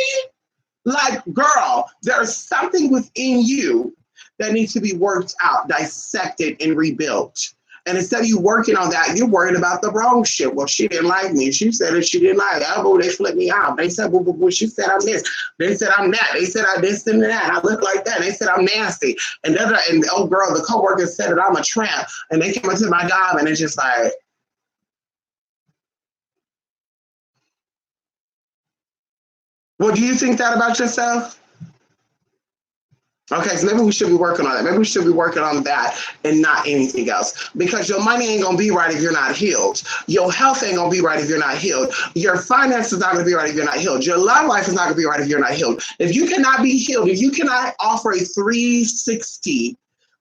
Like, girl, there's something within you that needs to be worked out, dissected, and rebuilt. And instead of you working on that, you're worried about the wrong shit. Well, she didn't like me. She said that she didn't like it. Oh, they flipped me out. They said, well, she said I'm this. They said I'm that. They said I this and that. I look like that. They said I'm nasty. And the old girl, the coworker said that I'm a tramp. And they came into my job and it's just like, well, do you think that about yourself? Okay, so maybe we should be working on that. Maybe we should be working on that and not anything else. Because your money ain't going to be right if you're not healed. Your health ain't going to be right if you're not healed. Your finances is not going to be right if you're not healed. Your love life is not going to be right if you're not healed. If you cannot be healed, if you cannot offer a 360,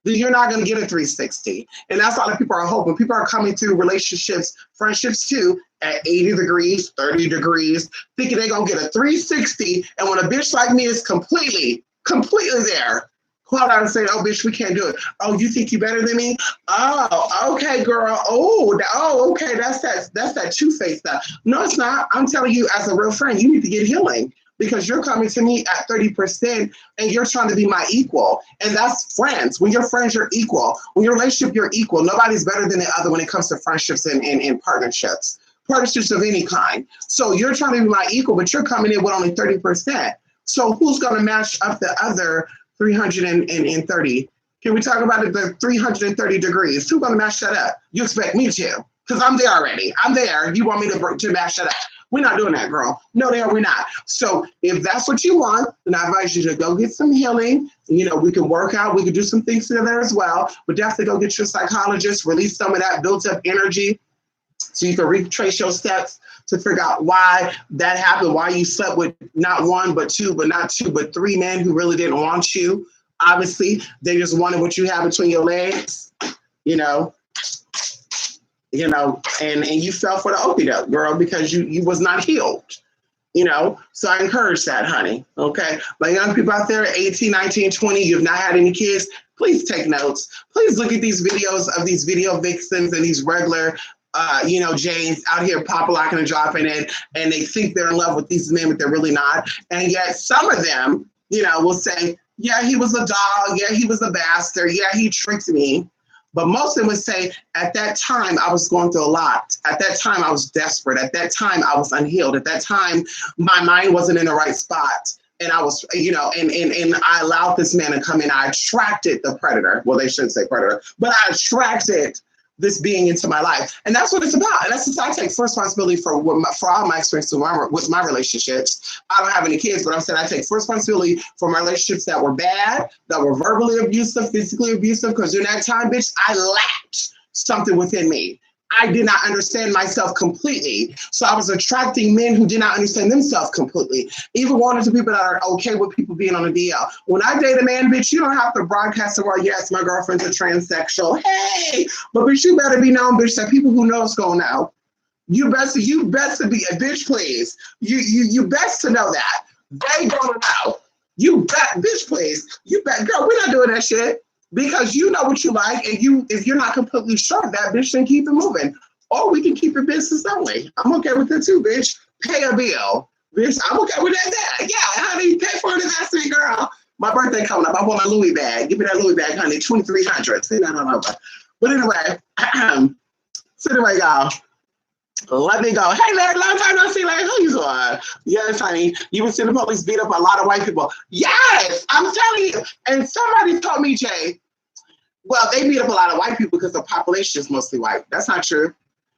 then you're not going to get a 360. And that's all that people are hoping. People are coming through relationships, friendships too, at 80 degrees, 30 degrees, thinking they're going to get a 360. And when a bitch like me is completely there, call out and say, oh, bitch, we can't do it. Oh, you think you better than me? Oh, okay, girl. Oh, okay. That's that two-faced stuff. No, it's not. I'm telling you, as a real friend, you need to get healing because you're coming to me at 30% and you're trying to be my equal. And that's friends. When you're friends, you're equal. When you're in a relationship, you're equal. Nobody's better than the other when it comes to friendships and partnerships. Partnerships of any kind. So you're trying to be my equal, but you're coming in with only 30%. So who's going to match up the other 330? Can we talk about it? The 330 degrees. Who's going to match that up? You expect me to, because I'm there already. I'm there. You want me to match that up? We're not doing that, girl. No, we're not. So if that's what you want, then I advise you to go get some healing. You know, we can work out. We can do some things together as well. But definitely go get your psychologist, release some of that built up energy so you can retrace your steps to figure out why that happened, why you slept with not one, but two, but three men who really didn't want you. Obviously, they just wanted what you have between your legs, you know, and you fell for the okie-doke, girl, because you was not healed, you know. So I encourage that, honey, okay? My young people out there, 18, 19, 20, you've not had any kids, please take notes. Please look at these videos of these video vixens and these regular Janes out here pop-locking and dropping it, and they think they're in love with these men, but they're really not. And yet some of them, will say, yeah, he was a dog. Yeah, he was a bastard. Yeah, he tricked me. But most of them would say, at that time, I was going through a lot. At that time, I was desperate. At that time, I was unhealed. At that time, my mind wasn't in the right spot. And I was, and I allowed this man to come in. I attracted the predator. Well, they shouldn't say predator, but I attracted this being into my life. And that's what it's about. And that's what I take full responsibility for all my experiences with my relationships. I don't have any kids, but I'm saying I take full responsibility for my relationships that were bad, that were verbally abusive, physically abusive, because during that time, bitch, I lacked something within me. I did not understand myself completely. So I was attracting men who did not understand themselves completely. Even wanted to people that are okay with people being on a DL. When I date a man, bitch, you don't have to broadcast the world, yes, my girlfriend's a transsexual. Hey, but bitch, you better be known, bitch, that people who know is gonna know. You best to be a bitch, please. You best to know that. They gonna know. You bet, bitch, please. You bet, girl, we're not doing that shit. Because you know what you like, and if you're not completely sure of that, bitch, then keep it moving. Or we can keep it business only. I'm okay with it too, bitch. Pay a bill. Bitch, I'm okay with that. Yeah, honey, pay for an investment, girl. My birthday coming up. I want a Louis bag. Give me that Louis bag, honey. 2,300. See, I don't know. But anyway, y'all. Let me go. Hey, Larry, long time no see. Larry, who you doing? Yes, honey. You been seeing the police beat up a lot of white people. Yes, I'm telling you. And somebody told me, Jay, well, they beat up a lot of white people because the population is mostly white. That's not true.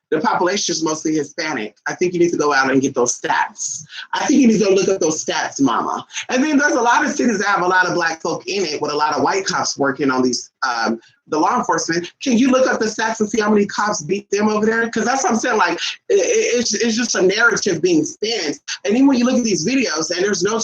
The population is mostly Hispanic. I think you need to go out and get those stats. I think you need to go look up those stats, mama. And then there's a lot of cities that have a lot of black folk in it with a lot of white cops working on these, the law enforcement. Can you look up the stats and see how many cops beat them over there? Because that's what I'm saying, like, it's just a narrative being spun. And then when you look at these videos, and there's no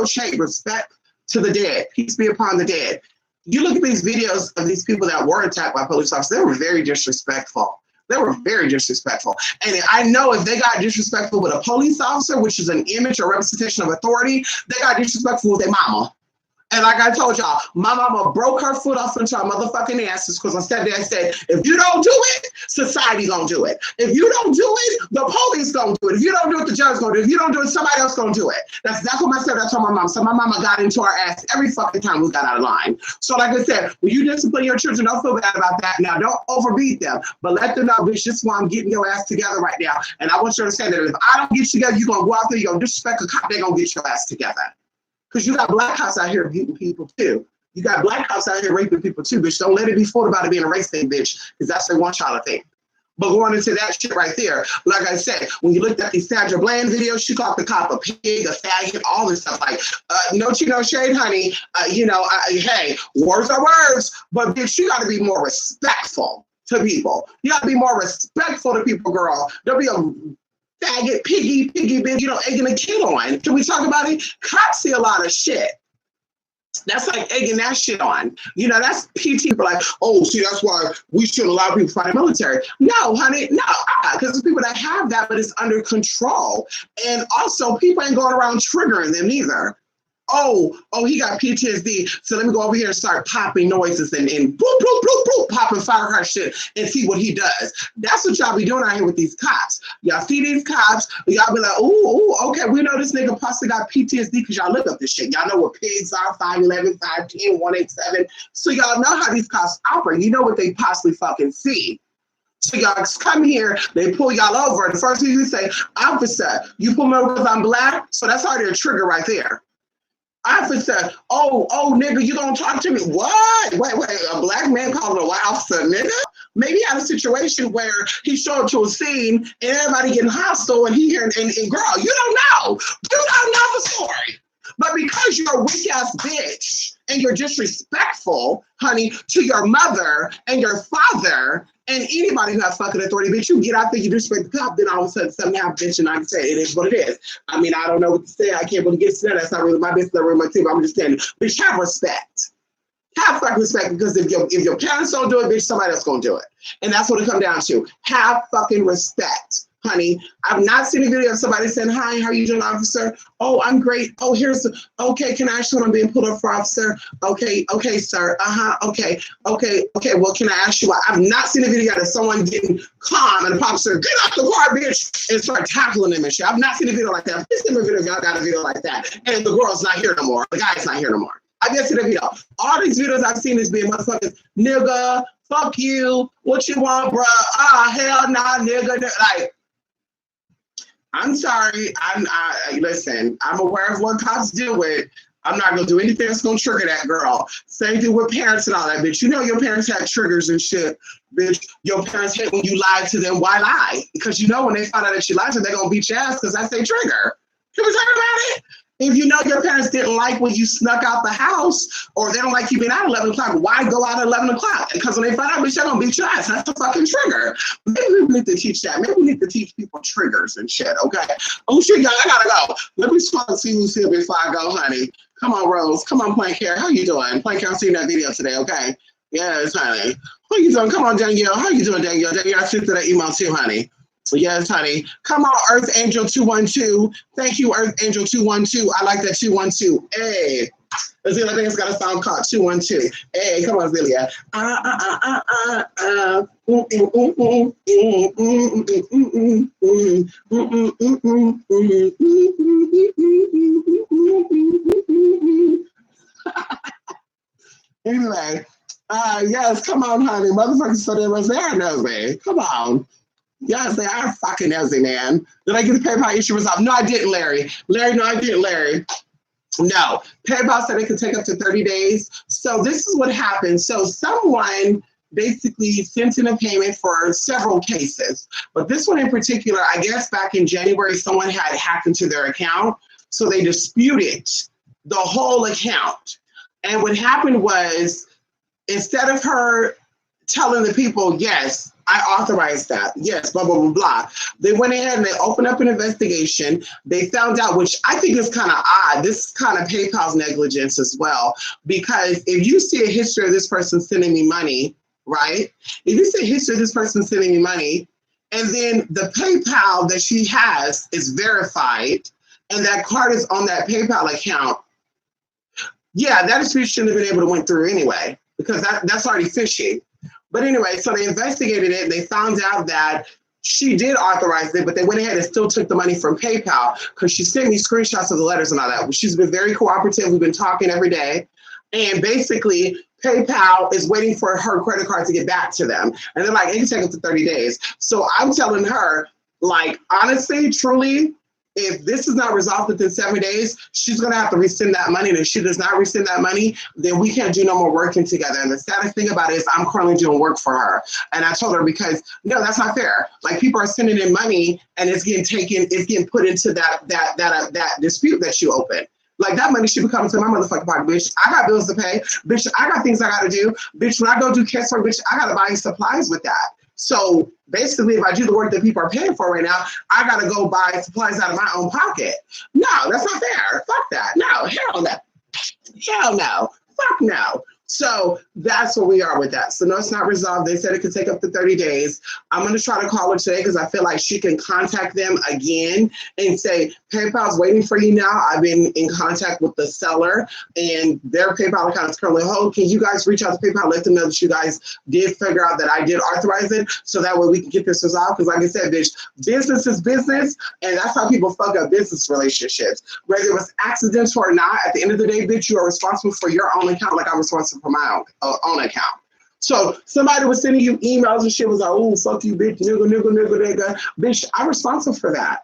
shame, respect to the dead, peace be upon the dead. You look at these videos of these people that were attacked by police officers, they were very disrespectful. They were very disrespectful. And I know if they got disrespectful with a police officer, which is an image or representation of authority, they got disrespectful with their mama. And like I told y'all, my mama broke her foot off into our motherfucking asses because on stepdad said, if you don't do it, society gonna do it. If you don't do it, the police gonna do it. If you don't do it, the judge gonna do it. If you don't do it, somebody else gonna do it. That's what my stepdad told my mom. So my mama got into our ass every fucking time we got out of line. So like I said, when you discipline your children, don't feel bad about that. Now, don't overbeat them, but let them know, bitch, this is why I'm getting your ass together right now. And I want you to understand that if I don't get you together, you're gonna go out there, you're gonna disrespect a cop, they're gonna get your ass together. Because you got black cops out here beating people too. You got black cops out here raping people too, bitch. Don't let it be thought about it being a race thing, bitch, because that's what they want y'all to think. But going into that shit right there, like I said, when you looked at these Sandra Bland videos, she called the cop a pig, a faggot, all this stuff. Like, no tea, no shade, honey. Hey, words are words, but bitch, you got to be more respectful to people. You got to be more respectful to people, girl. Don't be a faggot, piggy, bitch, egging a kid on. Can we talk about it? Cops see a lot of shit. That's like egging that shit on. You know, that's PT people like, oh, see, that's why we shouldn't allow people to fight in the military. No, honey, no, because there's people that have that, but it's under control. And also, people ain't going around triggering them either. Oh, he got PTSD. So let me go over here and start popping noises and boop, boop, boop, boop, popping firecracker shit and see what he does. That's what y'all be doing out here with these cops. Y'all see these cops, y'all be like, ooh, okay, we know this nigga possibly got PTSD because y'all look up this shit. Y'all know what pigs are, 5'11", 5'10", 187. So y'all know how these cops operate. You know what they possibly fucking see. So y'all come here, they pull y'all over, and the first thing you say, officer, you pull me over because I'm black? So that's already a trigger right there. Officer, oh, nigga, you don't talk to me. What? Wait, a black man calling a white officer nigga? Maybe he had a situation where he showed up to a scene and everybody getting hostile and he hearing, and girl, you don't know. You don't know the story. But because you're a weak ass bitch and you're disrespectful, honey, to your mother and your father and anybody who has fucking authority, bitch, you get out there, you disrespect the cop, then all of a sudden something happens, and I can say it is what it is. I mean, I don't know what to say. I can't really get to that. That's not really my business, not really my team. I'm just saying, bitch, have respect. Have fucking respect, because if your parents don't do it, bitch, somebody else gonna do it. And that's what it comes down to. Have fucking respect. Honey, I've not seen a video of somebody saying, hi, how are you doing, officer? Oh, I'm great. Oh, okay, can I ask you when I'm being pulled up for, officer? Okay, sir. Okay. Well, can I ask you why? I've not seen a video of someone getting calm and the officer, get out the car, bitch, and start tackling them and shit. I've not seen a video like that. Please send me a video if y'all got a video like that. And the girl's not here no more. The guy's not here no more. I've just seen a video. All these videos I've seen is being motherfuckers, nigga, fuck you, what you want, bro? Hell nah, nigga. Like, I'm sorry. Listen, I'm aware of what cops deal with. I'm not going to do anything that's going to trigger that girl. Same thing with parents and all that, bitch. You know your parents had triggers and shit, bitch. Your parents hate when you lied to them. Why lie? Because you know when they find out that you lied to them, they're going to beat your ass because that's their trigger. Can we talk about it? If you know your parents didn't like when you snuck out the house, or they don't like you being out at 11 o'clock, why go out at 11 o'clock? Because when they find out, bitch, they're going to beat your ass. That's the fucking trigger. Maybe we need to teach that. Maybe we need to teach people triggers and shit, okay? Oh, shit, y'all, I got to go. Let me see who's here before I go, honey. Come on, Rose. Come on, Plank Hair. How you doing? Plank Hair, I'm seeing that video today, okay? Yes, honey. How you doing? Come on, Danielle. How you doing, Danielle? Danielle, I sent to that email too, honey. Yes, honey. Come on, Earth Angel 212. Thank you, Earth Angel 212. I like that 212. Hey. Azalea, I think it's got a sound called 212. Hey, come on, Azalea. Anyway, yes, come on, honey. Motherfuckers so they was there, nosy. Come on. Yes, they are fucking nosy, man. Did I get the PayPal issue resolved? No, I didn't, Larry. No, I didn't, Larry. No. PayPal said it could take up to 30 days. So this is what happened. So someone basically sent in a payment for several cases. But this one in particular, I guess back in January, someone had hacked into their account. So they disputed the whole account. And what happened was, instead of her telling the people, yes, I authorized that. Yes, blah, blah, blah, blah. They went ahead and they opened up an investigation. They found out, which I think is kind of odd. This is kind of PayPal's negligence as well. Because if you see a history of this person sending me money, right? If you see a history of this person sending me money, and then the PayPal that she has is verified, and that card is on that PayPal account, yeah, that dispute shouldn't have been able to went through anyway, because that's already fishy. But anyway, so they investigated it. They found out that she did authorize it, but they went ahead and still took the money from PayPal because she sent me screenshots of the letters and all that. She's been very cooperative. We've been talking every day. And basically, PayPal is waiting for her credit card to get back to them. And they're like, it can take up to 30 days. So I'm telling her, like, honestly, truly, if this is not resolved within 7 days, she's going to have to resend that money. And if she does not resend that money, then we can't do no more working together. And the saddest thing about it is I'm currently doing work for her. And I told her, because no, that's not fair. Like, people are sending in money and it's getting put into that dispute that you opened. Like, that money should be coming to my motherfucking pocket, bitch. I got bills to pay. Bitch, I got things I got to do. Bitch, when I go do case work, bitch, I got to buy supplies with that. So basically, if I do the work that people are paying for right now, I got to go buy supplies out of my own pocket. No, that's not fair. Fuck that. No, hell no. Hell no. Fuck no. So that's where we are with that. So no, it's not resolved. They said it could take up to 30 days. I'm going to try to call her today because I feel like she can contact them again and say, PayPal's waiting for you now. I've been in contact with the seller and their PayPal account is currently hold. Can you guys reach out to PayPal, let them know that you guys did figure out that I did authorize it so that way we can get this resolved? Because like I said, bitch, business is business, and that's how people fuck up business relationships. Whether it was accidental or not, at the end of the day, bitch, you are responsible for your own account like I'm responsible for my own account. So somebody was sending you emails and shit was like, oh, fuck you, bitch, nigga. Bitch, I'm responsible for that.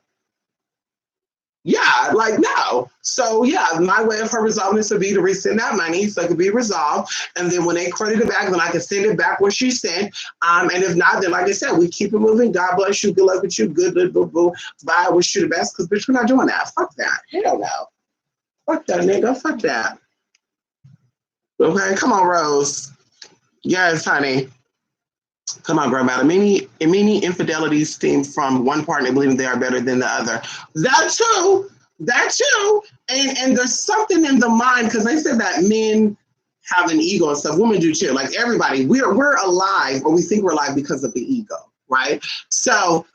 Yeah, like, no. So, yeah, my way of her resolving this would be to resend that money so it could be resolved. And then when they credit it back, then I can send it back what she sent. And if not, then like I said, we keep it moving. God bless you. Good luck with you. Good, boo, boo. Bye. Wish you the best. Because, bitch, we're not doing that. Fuck that. Hell no. Fuck that, nigga. Fuck that. Okay, come on, Rose. Yes, honey. Come on, girl. About many infidelities stem from one partner believing they are better than the other. That too. And there's something in the mind because they said that men have an ego and stuff. Women do too. Like everybody, we're alive, or we think we're alive because of the ego, right? So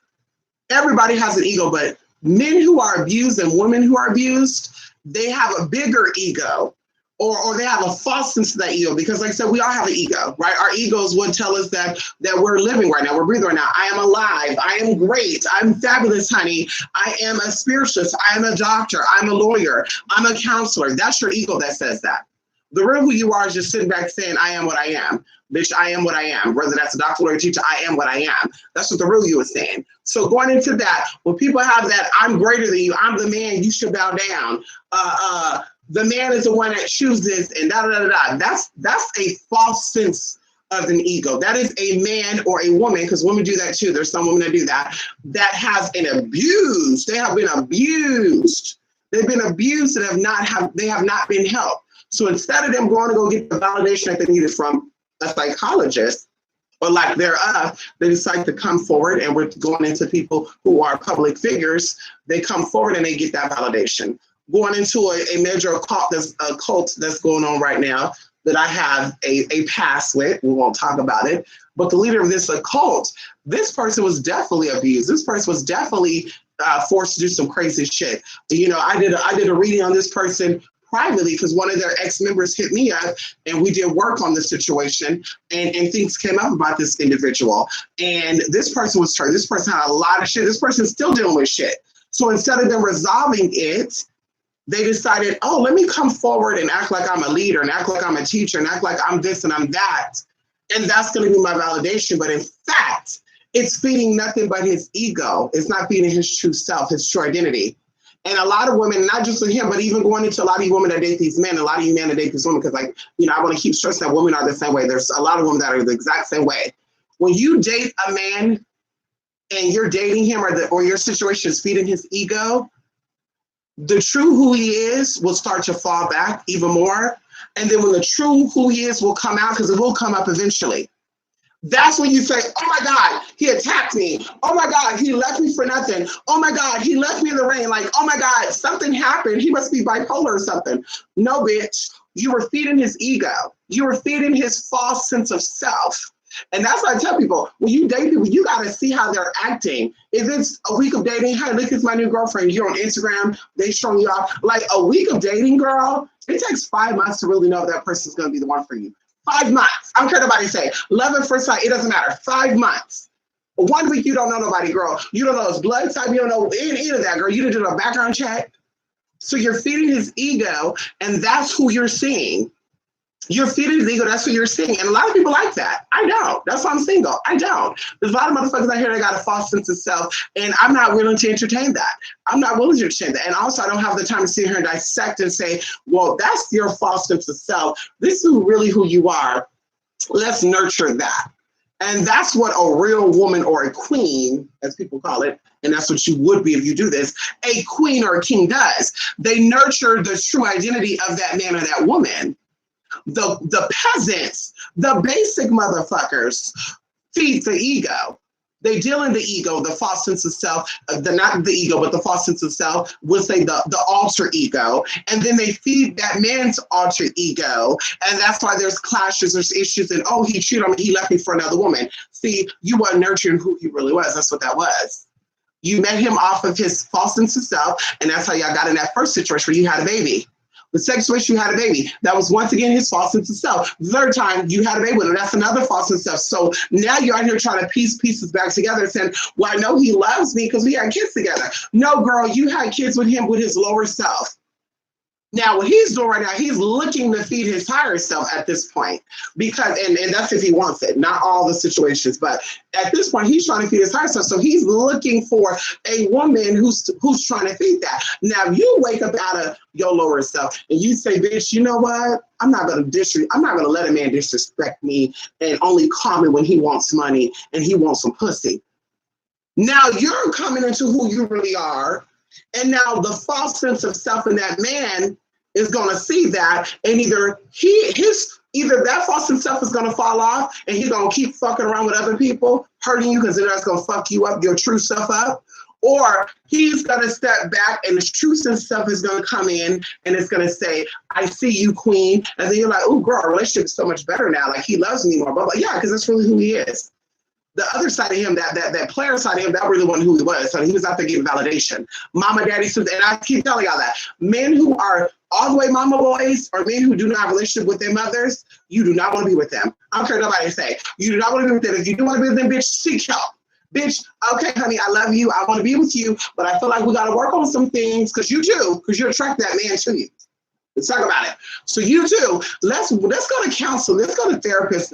everybody has an ego, but men who are abused and women who are abused, they have a bigger ego. Or they have a false sense of that ego because, like I said, we all have an ego, right? Our egos would tell us that we're living right now, we're breathing right now. I am alive. I am great. I'm fabulous, honey. I am a spiritualist. I am a doctor. I'm a lawyer. I'm a counselor. That's your ego that says that. The real who you are is just sitting back saying, I am what I am. Bitch, I am what I am. Whether that's a doctor, lawyer, teacher, I am what I am. That's what the real you is saying. So going into that, when people have that, I'm greater than you, I'm the man, you should bow down. The man is the one that chooses and da-da-da-da. That's a false sense of an ego. That is a man or a woman, because women do that too. There's some women that do that has an abuse. They have been abused. They've been abused and they have not been helped. So instead of them going to go get the validation that they needed from a psychologist, or like thereof, they decide to come forward, and we're going into people who are public figures. They come forward and they get that validation. Going into a major cult that's going on right now that I have a past with. We won't talk about it. But the leader of this occult, this person was definitely abused. This person was definitely forced to do some crazy shit. You know, I did a reading on this person privately because one of their ex-members hit me up and we did work on the situation and things came up about this individual. And this person was hurt. This person had a lot of shit. This person's still dealing with shit. So instead of them resolving it, they decided, oh, let me come forward and act like I'm a leader and act like I'm a teacher and act like I'm this and I'm that. And that's going to be my validation. But in fact, it's feeding nothing but his ego. It's not feeding his true self, his true identity. And a lot of women, not just with him, but even going into a lot of you women that date these men, a lot of you men that date these women, because like, you know, I want to keep stressing that women are the same way. There's a lot of women that are the exact same way. When you date a man and you're dating him or your situation is feeding his ego, the true who he is will start to fall back even more. And then when the true who he is will come out, because it will come up eventually. That's when you say, oh my God, he attacked me. Oh my God, he left me for nothing. Oh my God, he left me in the rain. Like, oh my God, something happened. He must be bipolar or something. No, bitch, you were feeding his ego. You were feeding his false sense of self. And that's what I tell people, when you date people, you got to see how they're acting. If it's a week of dating, hey, look, it's my new girlfriend. You're on Instagram, they showing you off. Like a week of dating, girl, it takes 5 months to really know if that person's going to be the one for you. 5 months. I don't care what nobody say. Love at first sight, it doesn't matter. 5 months. 1 week, you don't know nobody, girl. You don't know his blood type. You don't know any of that, girl. You didn't do a background check. So you're feeding his ego, and that's who you're seeing. You're feeding his ego, that's who you're seeing. And a lot of people like that. I don't. That's why I'm single. I don't. There's a lot of motherfuckers out here that got a false sense of self, and I'm not willing to entertain that. I'm not willing to entertain that. And also, I don't have the time to sit here and dissect and say, well, that's your false sense of self. This is really who you are. Let's nurture that. And that's what a real woman or a queen, as people call it, and that's what you would be if you do this, a queen or a king does. They nurture the true identity of that man or that woman. The peasants, the basic motherfuckers feed the ego. They deal in the ego, the false sense of self, the not the ego, but the false sense of self. We'll say the alter ego, and then they feed that man's alter ego, and that's why there's clashes, there's issues, and oh, he cheated on me, he left me for another woman. See, you weren't nurturing who he really was. That's what that was. You met him off of his false sense of self, and that's how y'all got in that first situation where you had a baby. The second situation, you had a baby. That was once again his false sense of self. The third time, you had a baby with him. That's another false sense of self. So now you're out here trying to piece pieces back together and saying, well, I know he loves me because we had kids together. No, girl, you had kids with him with his lower self. Now, what he's doing right now, he's looking to feed his higher self at this point, because, and that's if he wants it, not all the situations, but at this point, he's trying to feed his higher self. So he's looking for a woman who's trying to feed that. Now, you wake up out of your lower self and you say, bitch, you know what? I'm not going to let a man disrespect me and only call me when he wants money and he wants some pussy. Now you're coming into who you really are. And now the false sense of self in that man is going to see that, and either that false sense of self is going to fall off, and he's going to keep fucking around with other people, hurting you because that's going to fuck you up, your true self up, or he's going to step back, and his true sense of self is going to come in, and it's going to say, "I see you, queen," and then you're like, "Oh, girl, our relationship is so much better now. Like he loves me more." But yeah, because that's really who he is. The other side of him, that player side of him, that really wasn't who he was. So he was out there getting validation. Mama, daddy, and I keep telling y'all that. Men who are all the way mama boys or men who do not have a relationship with their mothers, you do not want to be with them. I don't care what nobody say. You do not want to be with them. If you do want to be with them, bitch, seek help. Bitch, okay, honey, I love you. I want to be with you, but I feel like we got to work on some things because you do, because you attract that man to you. Let's talk about it. So you too, let's go to counsel. Let's go to therapist,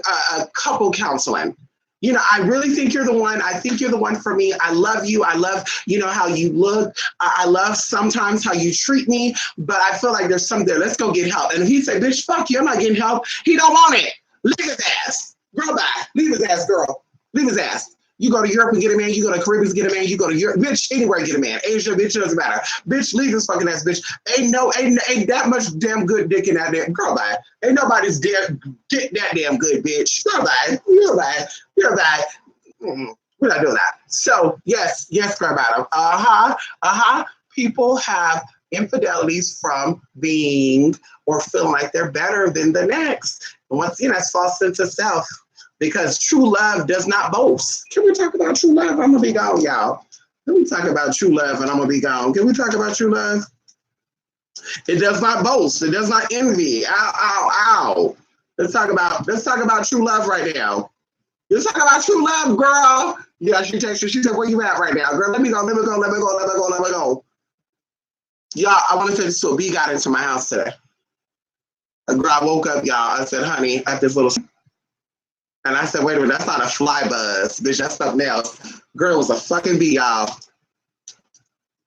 couple counseling. You know, I really think you're the one. I think you're the one for me. I love you. I love, how you look. I love sometimes how you treat me, but I feel like there's something there. Let's go get help. And if he say, bitch, fuck you, I'm not getting help. He don't want it. Leave his ass. Girl, bye. Leave his ass, girl. Leave his ass. You go to Europe and get a man. You go to Caribbean and get a man. You go to Europe, bitch, anywhere and get a man. Asia, bitch, it doesn't matter. Bitch, leave this fucking ass, bitch. Ain't that much damn good dick in that damn. Girl, bye. Ain't nobody's dick that damn good, bitch. Girl, bye. You're bye. You're bye. We're not doing that. So, yes, girl, bottom. People have infidelities from being or feeling like they're better than the next. And once again, that's false sense of self. Because true love does not boast. Can we talk about true love? I'm going to be gone, y'all. Can we talk about true love and I'm going to be gone? Can we talk about true love? It does not boast. It does not envy. Ow, ow, ow. Let's talk about true love right now. Let's talk about true love, girl. Yeah, she texted. She said, where you at right now? Girl, let me go. Y'all, I want to say this to a bee got into my house today. A girl, I woke up, y'all. I said, honey, I have this little... And I said, wait a minute, that's not a fly buzz, bitch, that's something else. Girl, it was a fucking bee, y'all.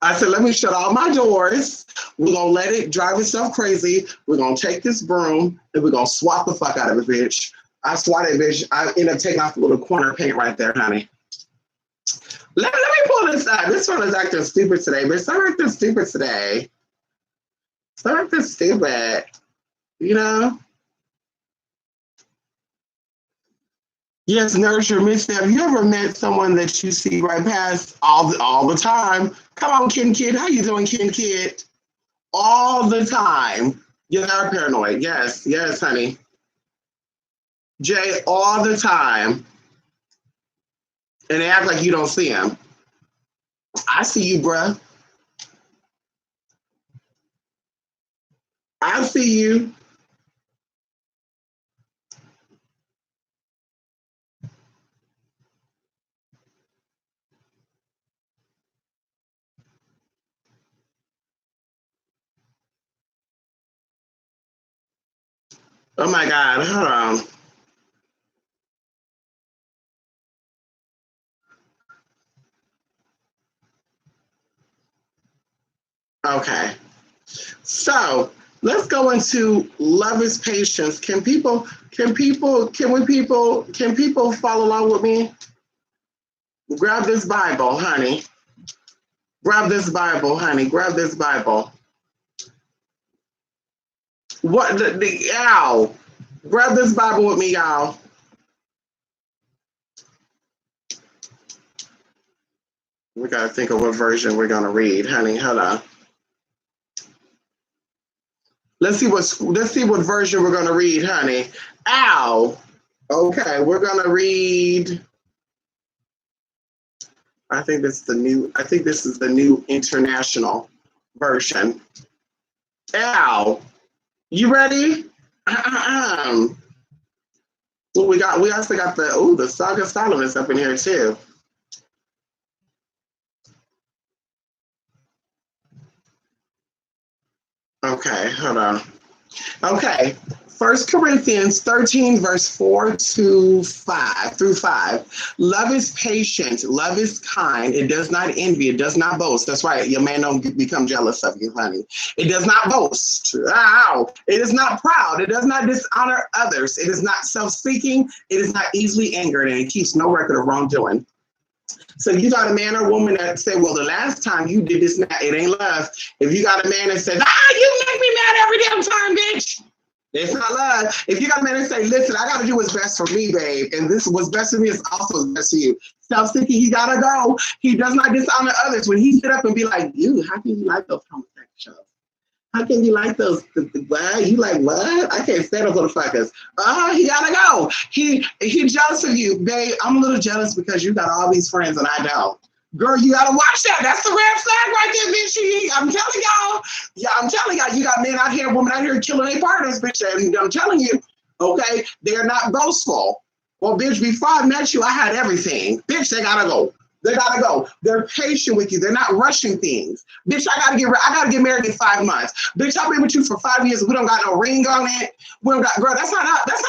I said, let me shut all my doors. We're going to let it drive itself crazy. We're going to take this broom and we're going to swat the fuck out of it, bitch. I swatted, bitch. I ended up taking off the little corner paint right there, honey. Let me pull this up. This one is acting stupid today, bitch. Stop acting stupid today. Stop acting stupid. You know? Yes, nurture, Miss. Have you ever met someone that you see right past all the time? Come on, Kid. How you doing, Kid? All the time. You're not paranoid. Yes, honey. Jay, all the time. And they act like you don't see him. I see you, bruh. I see you. Oh my God, hold on. Okay. So let's go into love is patience. Can people follow along with me? Grab this Bible, honey. Grab this Bible, honey. Grab this Bible. What the ow? Grab this Bible with me, y'all. We gotta think of what version we're gonna read, honey. Hold on. Let's see what version we're gonna read, honey. Ow. Okay, we're gonna read. I think this is the new international version. Ow. You ready? We also got the Saga Solomon's up in here too. Okay, hold on. Okay. 1 Corinthians 13, verse 4 to 5 through 5. Love is patient, love is kind, it does not envy, it does not boast. That's right, your man don't become jealous of you, honey. It does not boast. Ow. It is not proud, it does not dishonor others, it is not self-seeking, it is not easily angered, and it keeps no record of wrongdoing. So you got a man or woman that say, well, the last time you did this, it ain't love. If you got a man that says, you make me mad every damn time, bitch. It's not love. If you got a man that say, listen, I got to do what's best for me, babe. And this what's best for me is also what's best for you. Self-seeking, he got to go. He does not dishonor others. When he sit up and be like, you, how can you like those homosexuals? How can you like those? What? You like what? I can't stand those motherfuckers. He gotta go. He jealous of you, babe. I'm a little jealous because you got all these friends and I don't. Girl, you gotta watch that. That's the red flag right there, bitch. I'm telling y'all. Yeah, I'm telling y'all. You got men out here, women out here killing their partners, bitch. And I'm telling you, okay, they're not boastful. Well, bitch, before I met you, I had everything. Bitch, they gotta go. They gotta go. They're patient with you. They're not rushing things. Bitch, I gotta get married in 5 months. Bitch, I've been with you for 5 years. We don't got no ring on it. We don't got, girl, that's not love. That's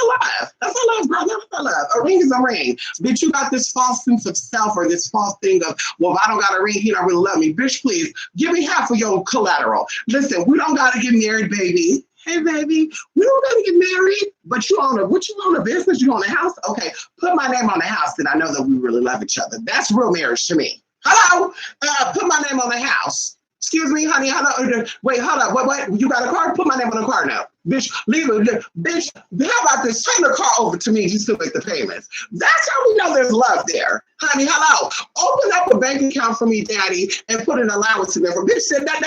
not love, girl. That's not love. A ring is a ring. Bitch, you got this false sense of self or this false thing of, well, if I don't got a ring, he don't really love me. Bitch, please, give me half of your collateral. Listen, we don't gotta get married, baby. Hey, baby, we don't gotta get married, but you own a business, you own a house. Okay, put my name on the house, and I know that we really love each other. That's real marriage to me. Hello, put my name on the house. Excuse me, honey. Hello. Wait, hold up. What? You got a car? Put my name on the car now. Bitch, leave it. Bitch, how about this? Turn the car over to me. You still make the payments. That's how we know there's love there. Honey, hello. Open up a bank account for me, daddy, and put an allowance in there. For bitch said that.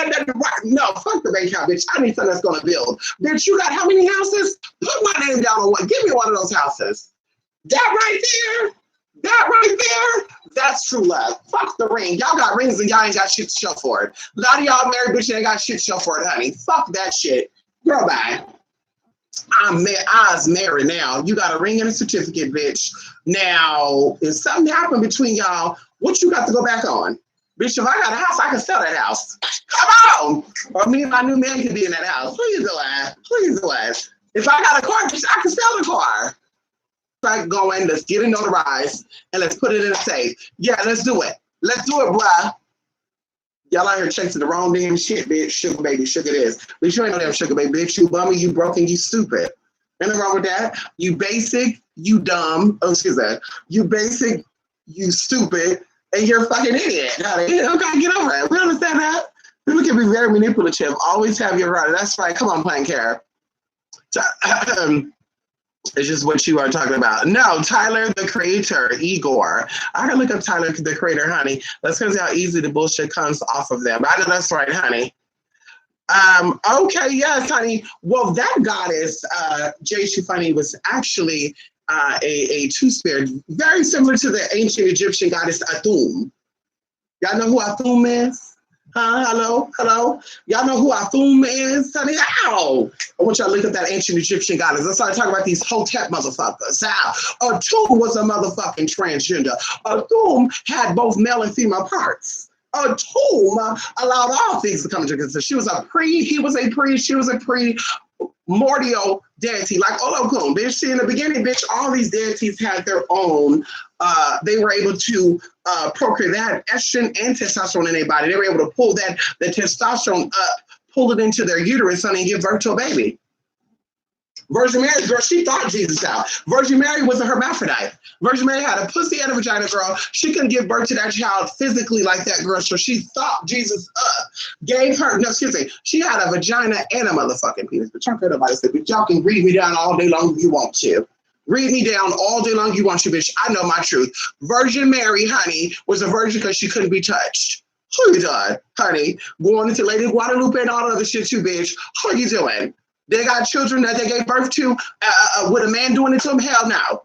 No, fuck the bank account, bitch. I need something that's going to build. Bitch, you got how many houses? Put my name down on one. Give me one of those houses. That right there. That right there, that's true love. Fuck the ring. Y'all got rings and y'all ain't got shit to show for it. A lot of y'all married bitches ain't got shit to show for it, honey. Fuck that shit. Girl, bye. I's married now. You got a ring and a certificate, bitch. Now, if something happened between y'all, what you got to go back on? Bitch, if I got a house, I can sell that house. Come on. Or me and my new man can be in that house. Please do it. Please do it. If I got a car, bitch, I can sell the car. Like going, let's get it notarized and let's put it in a safe. Yeah, let's do it. Let's do it, bruh. Y'all out here chasing the wrong damn shit, bitch. Sugar baby, sugar this. But you ain't no damn sugar baby, bitch. You bummy, you broken, you stupid. Ain't nothing wrong with that. You basic, you dumb. Oh, excuse me. You basic, you stupid, and you're a fucking idiot. Okay, get over it. We understand that. People can be very manipulative. Always have your right. That's right. Come on, Plain Care. It's just what you are talking about. No, Tyler, the Creator, Igor. I can look up Tyler, the Creator, honey. That's because how easy the bullshit comes off of them. I know that's right, honey. Okay, yes, honey. Well, that goddess, Jay Shufani, was actually a two-spirit, very similar to the ancient Egyptian goddess Atum. Y'all know who Atum is? Hello? Y'all know who Atum is, honey? Ow! I want y'all to look at that ancient Egyptian goddess. Let's start talking about these Hotep motherfuckers. Atum was a motherfucking transgender. Atum had both male and female parts. Atum allowed all things to come into consideration. She was a pre, he was a pre, she was a pre, primordial deity, like Olokun. Bitch, see, in the beginning, bitch, all these deities had their own, they were able to procreate. They had estrogen and testosterone in their body. They were able to pull the testosterone up, pull it into their uterus, honey, and give birth to a baby. Virgin Mary, girl, she thought Jesus out. Virgin Mary was a hermaphrodite. Virgin Mary had a pussy and a vagina, girl. She couldn't give birth to that child physically like that, girl. So she thought Jesus she had a vagina and a motherfucking penis. But y'all care about it. Y'all can read me down all day long if you want to. Read me down all day long you want to, bitch. I know my truth. Virgin Mary, honey, was a virgin because she couldn't be touched. Who you doing, honey? Going into Lady Guadalupe and all the other shit too, bitch. What you doing? They got children that they gave birth to with a man doing it to them? Hell no.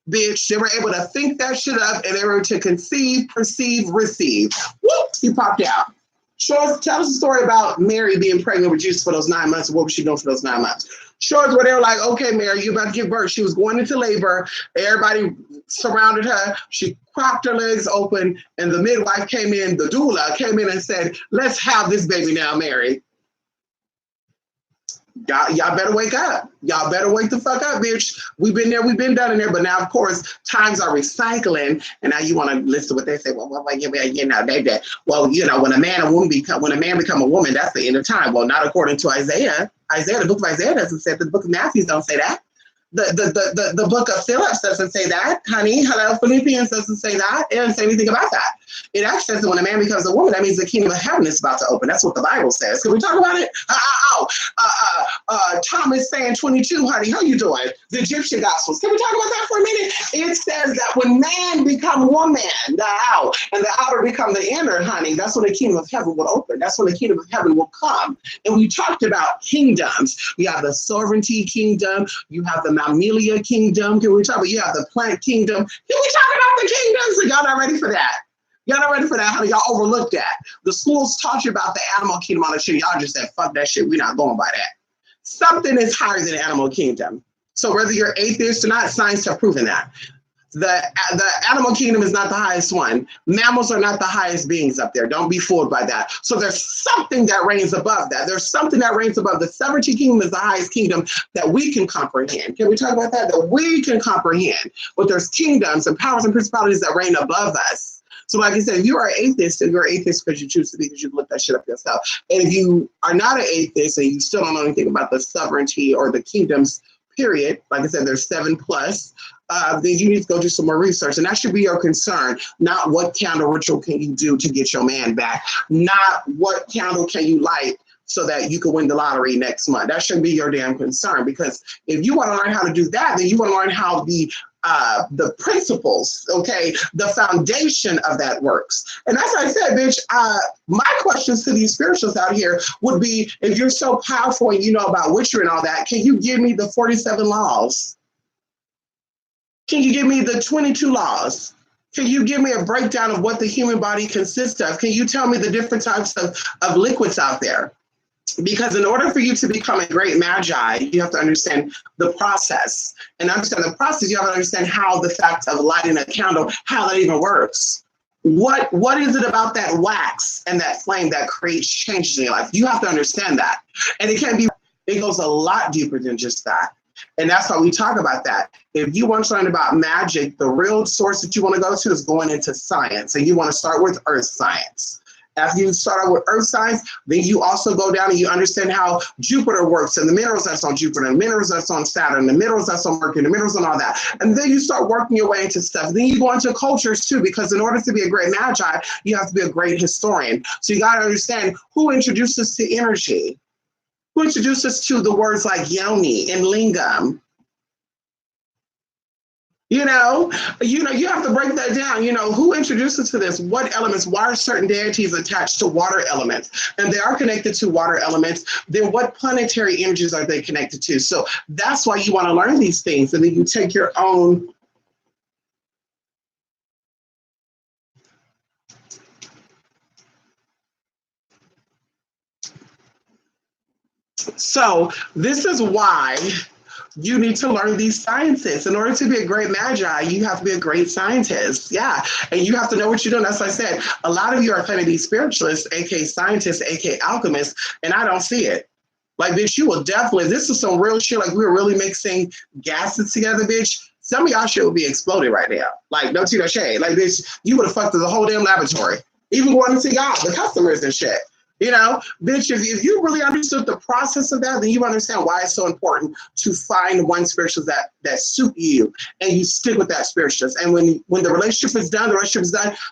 Bitch, they were able to think that shit up and they were able to conceive, perceive, receive. Whoop, he popped out. Tell us a story about Mary being pregnant with Jesus for those 9 months. What was she doing for those 9 months? Show us where they were like, okay, Mary, you about to give birth. She was going into labor. Everybody surrounded her. She cracked her legs open and the midwife came in, the doula came in and said, let's have this baby now, Mary. Y'all better wake up. Y'all better wake the fuck up, bitch. We've been there, we've been done in there, but now, of course, times are recycling, and now you want to listen to what they say. Well, you know, well, you know, when a man become a woman, that's the end of time. Well, not according to Isaiah. The book of Isaiah doesn't say that. The book of Matthew don't say that. The book of Phillips doesn't say that, honey. Hello, Philippians doesn't say that. It doesn't say anything about that. It actually says that when a man becomes a woman, that means the kingdom of heaven is about to open. That's what the Bible says. Can we talk about it? Thomas saying 22, honey, how you doing? The Egyptian Gospels. Can we talk about that for a minute? It says that when man become woman, the out, and the outer become the inner, honey, that's when the kingdom of heaven will open. That's when the kingdom of heaven will come. And we talked about kingdoms. You have the sovereignty kingdom. You have the Mammalia kingdom. Can we talk about, you have the plant kingdom. Can we talk about the kingdoms? So y'all not ready for that? Y'all not ready for that? How y'all overlooked that? The schools taught you about the animal kingdom on the shit. Y'all just said, fuck that shit. We're not going by that. Something is higher than the animal kingdom. So whether you're atheist or not, science have proven that. The animal kingdom is not the highest one. Mammals are not the highest beings up there. Don't be fooled by that. So there's something that reigns above that. There's something that reigns above. The sovereignty kingdom is the highest kingdom that we can comprehend. Can we talk about that? That we can comprehend. But there's kingdoms and powers and principalities that reign above us. So like I said, if you are an atheist, you're an atheist because you choose to be, because you've looked that shit up yourself. And if you are not an atheist and you still don't know anything about the sovereignty or the kingdoms, period, like I said, there's 7+, then you need to go do some more research. And that should be your concern, not what candle ritual can you do to get your man back, not what candle can you light so that you can win the lottery next month. That should be your damn concern, because if you want to learn how to do that, then you want to learn how the principles, okay, the foundation of that works. And as I said, bitch, my questions to these spiritualists out here would be, if you're so powerful and you know about witchery and all that, can you give me the 47 laws? Can you give me the 22 laws? Can you give me a breakdown of what the human body consists of? Can you tell me the different types of liquids out there? Because in order for you to become a great magi, you have to understand the process. And understand the process, you have to understand how the fact of lighting a candle, how that even works. What is it about that wax and that flame that creates changes in your life? You have to understand that. And it goes a lot deeper than just that. And that's why we talk about that. If you want to learn about magic, the real source that you want to go to is going into science. And you want to start with earth science. After you start out with earth science, then you also go down and you understand how Jupiter works and the minerals that's on Jupiter, the minerals that's on Saturn, the minerals that's on Mercury, the minerals and all that. And then you start working your way into stuff. Then you go into cultures too, because in order to be a great magi, you have to be a great historian. So you got to understand who introduced us to energy, who introduced us to the words like yoni and lingam. You have to break that down. Who introduced us to this? What elements? Why are certain deities attached to water elements? And they are connected to water elements. Then what planetary energies are they connected to? So that's why you want to learn these things. And then you take your own. So this is why you need to learn these sciences. In order to be a great magi, you have to be a great scientist. Yeah. And you have to know what you're doing. That's what I said. A lot of you are claiming to be spiritualists, aka scientists, aka alchemists, and I don't see it. Like, bitch, you will definitely, this is some real shit. Like, we were really mixing gases together, bitch. Some of y'all shit would be exploded right now. Like, no tea, no shade. Like, bitch, you would have fucked the whole damn laboratory. Even going to see y'all, the customers and shit. You know, bitch, if you really understood the process of that, then you understand why it's so important to find one spiritual that suit you and you stick with that spiritual. And when the relationship is done,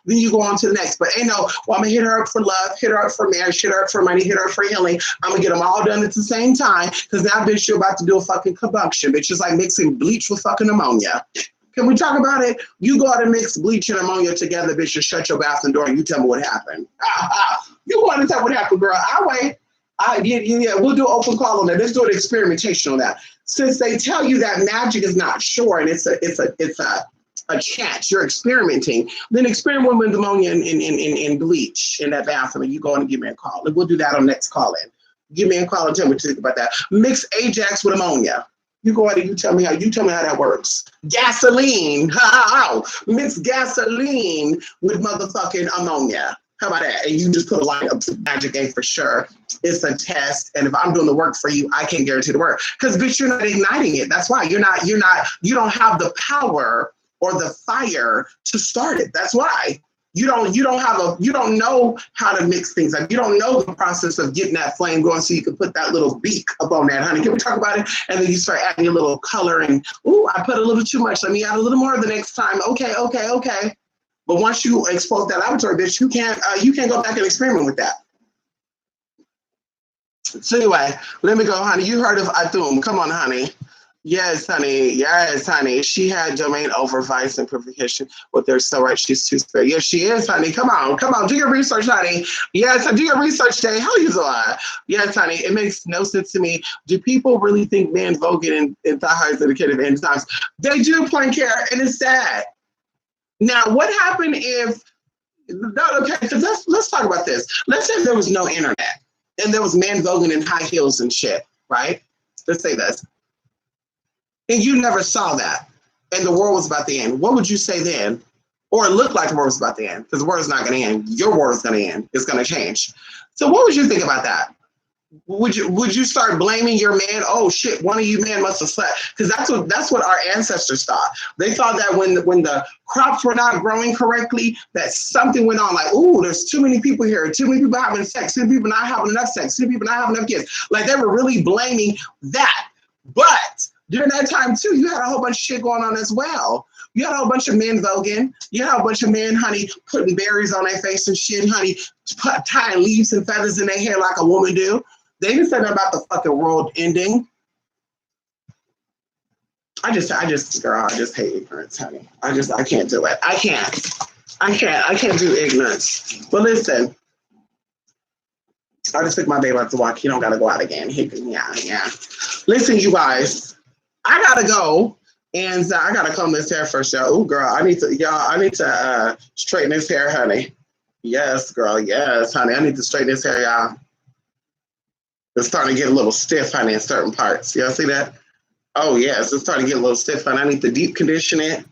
then you go on to the next. But ain't no, well, I'm gonna hit her up for love, hit her up for marriage, hit her up for money, hit her up for healing. I'm gonna get them all done at the same time because now, bitch, you're about to do a fucking combustion. Bitch, it's like mixing bleach with fucking ammonia. Can we talk about it? You go out and mix bleach and ammonia together, bitch, and shut your bathroom door and you tell me what happened. You go out and tell me what happened, girl. I'll wait. Yeah, we'll do an open call on that. Let's do an experimentation on that. Since they tell you that magic is not sure and it's a chance, you're experimenting, then experiment with ammonia and bleach in that bathroom and you go in and give me a call. And we'll do that on next call in. Give me a call and tell me what you think about that. Mix Ajax with ammonia. You go ahead and you tell me how that works. Gasoline. Mix gasoline with motherfucking ammonia. How about that? And you just put a line up to Magic A for sure. It's a test. And if I'm doing the work for you, I can't guarantee the work. Because bitch, you're not igniting it. That's why you don't have the power or the fire to start it. That's why. You don't know how to mix things up. You don't know the process of getting that flame going so you can put that little beak up on that, honey. Can we talk about it? And then you start adding a little color and, ooh, I put a little too much. Let me add a little more the next time. Okay. But once you expose that laboratory, bitch, you can't go back and experiment with that. So anyway, let me go, honey. You heard of Atum. Come on, honey. Yes, honey. She had domain over vice and purification. Well, they're so right. She's too spare. Yes, she is, honey. Come on. Do your research, honey. Yes, do your research, Jay. How you doing? Yes, honey. It makes no sense to me. Do people really think man Vogan and Thahis are the kid of end times? They do, Plain Care, and it's sad. Now, what happened if? Okay, so let's talk about this. Let's say there was no internet and there was man Vogan in high heels and shit, right? Let's say this. And you never saw that, and the world was about to end. What would you say then? Or it looked like the world was about to end, because the world is not going to end. Your world is going to end. It's going to change. So what would you think about that? Would you start blaming your man? Oh shit, one of you men must have slept, because that's what our ancestors thought. They thought that when the crops were not growing correctly, that something went on. Like, ooh, there's too many people here, too many people having sex, too many people not having enough sex, too many people not having enough kids. Like they were really blaming that, but during that time, too, you had a whole bunch of shit going on as well. You had a whole bunch of men voguing. You had a bunch of men, honey, putting berries on their face and shit, honey, tying leaves and feathers in their hair like a woman do. They didn't say nothing about the fucking world ending. I just hate ignorance, honey. I can't do it. I can't do ignorance. But listen, I just took my baby out to walk. He don't got to go out again. Yeah. Listen, you guys. I gotta go, and I gotta comb this hair first, y'all. Oh, girl, I need to straighten this hair, honey. Yes, girl, yes, honey. I need to straighten this hair, y'all. It's starting to get a little stiff, honey, in certain parts. Y'all see that? Oh, yes, it's starting to get a little stiff, honey. I need to deep condition it.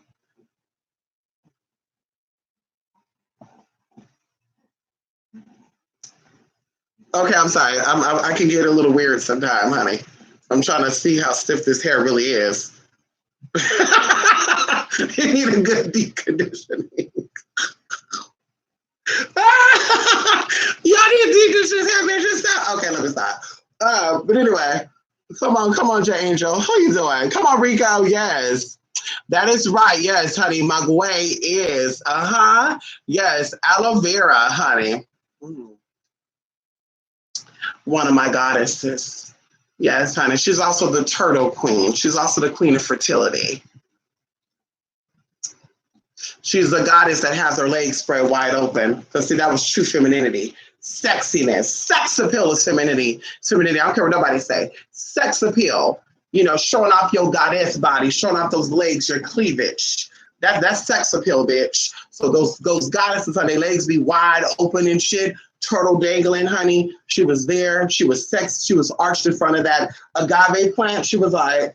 Okay, I'm sorry. I can get a little weird sometimes, honey. I'm trying to see how stiff this hair really is. You need a good deep conditioning. Y'all need to deep condition this hair, bitch. Just stop. Okay, let me stop. But anyway, come on, J Angel. How you doing? Come on, Rico. Yes. That is right. Yes, honey. Maguey is. Yes, aloe vera, honey. One of my goddesses. Yes, honey. She's also the turtle queen. She's also the queen of fertility. She's the goddess that has her legs spread wide open. Because see, that was true femininity. Sexiness. Sex appeal is femininity. Femininity. I don't care what nobody say. Sex appeal. You know, showing off your goddess body, showing off those legs, your cleavage. That's sex appeal, bitch. So those goddesses on their legs be wide open and shit. Turtle dangling, honey. She was there. She was sexy. She was arched in front of that agave plant. She was like,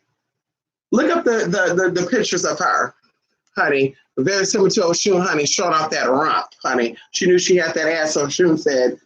look up the pictures of her, honey. Very similar to Oshun, honey, showing off that rump, honey. She knew she had that ass, so Oshun said,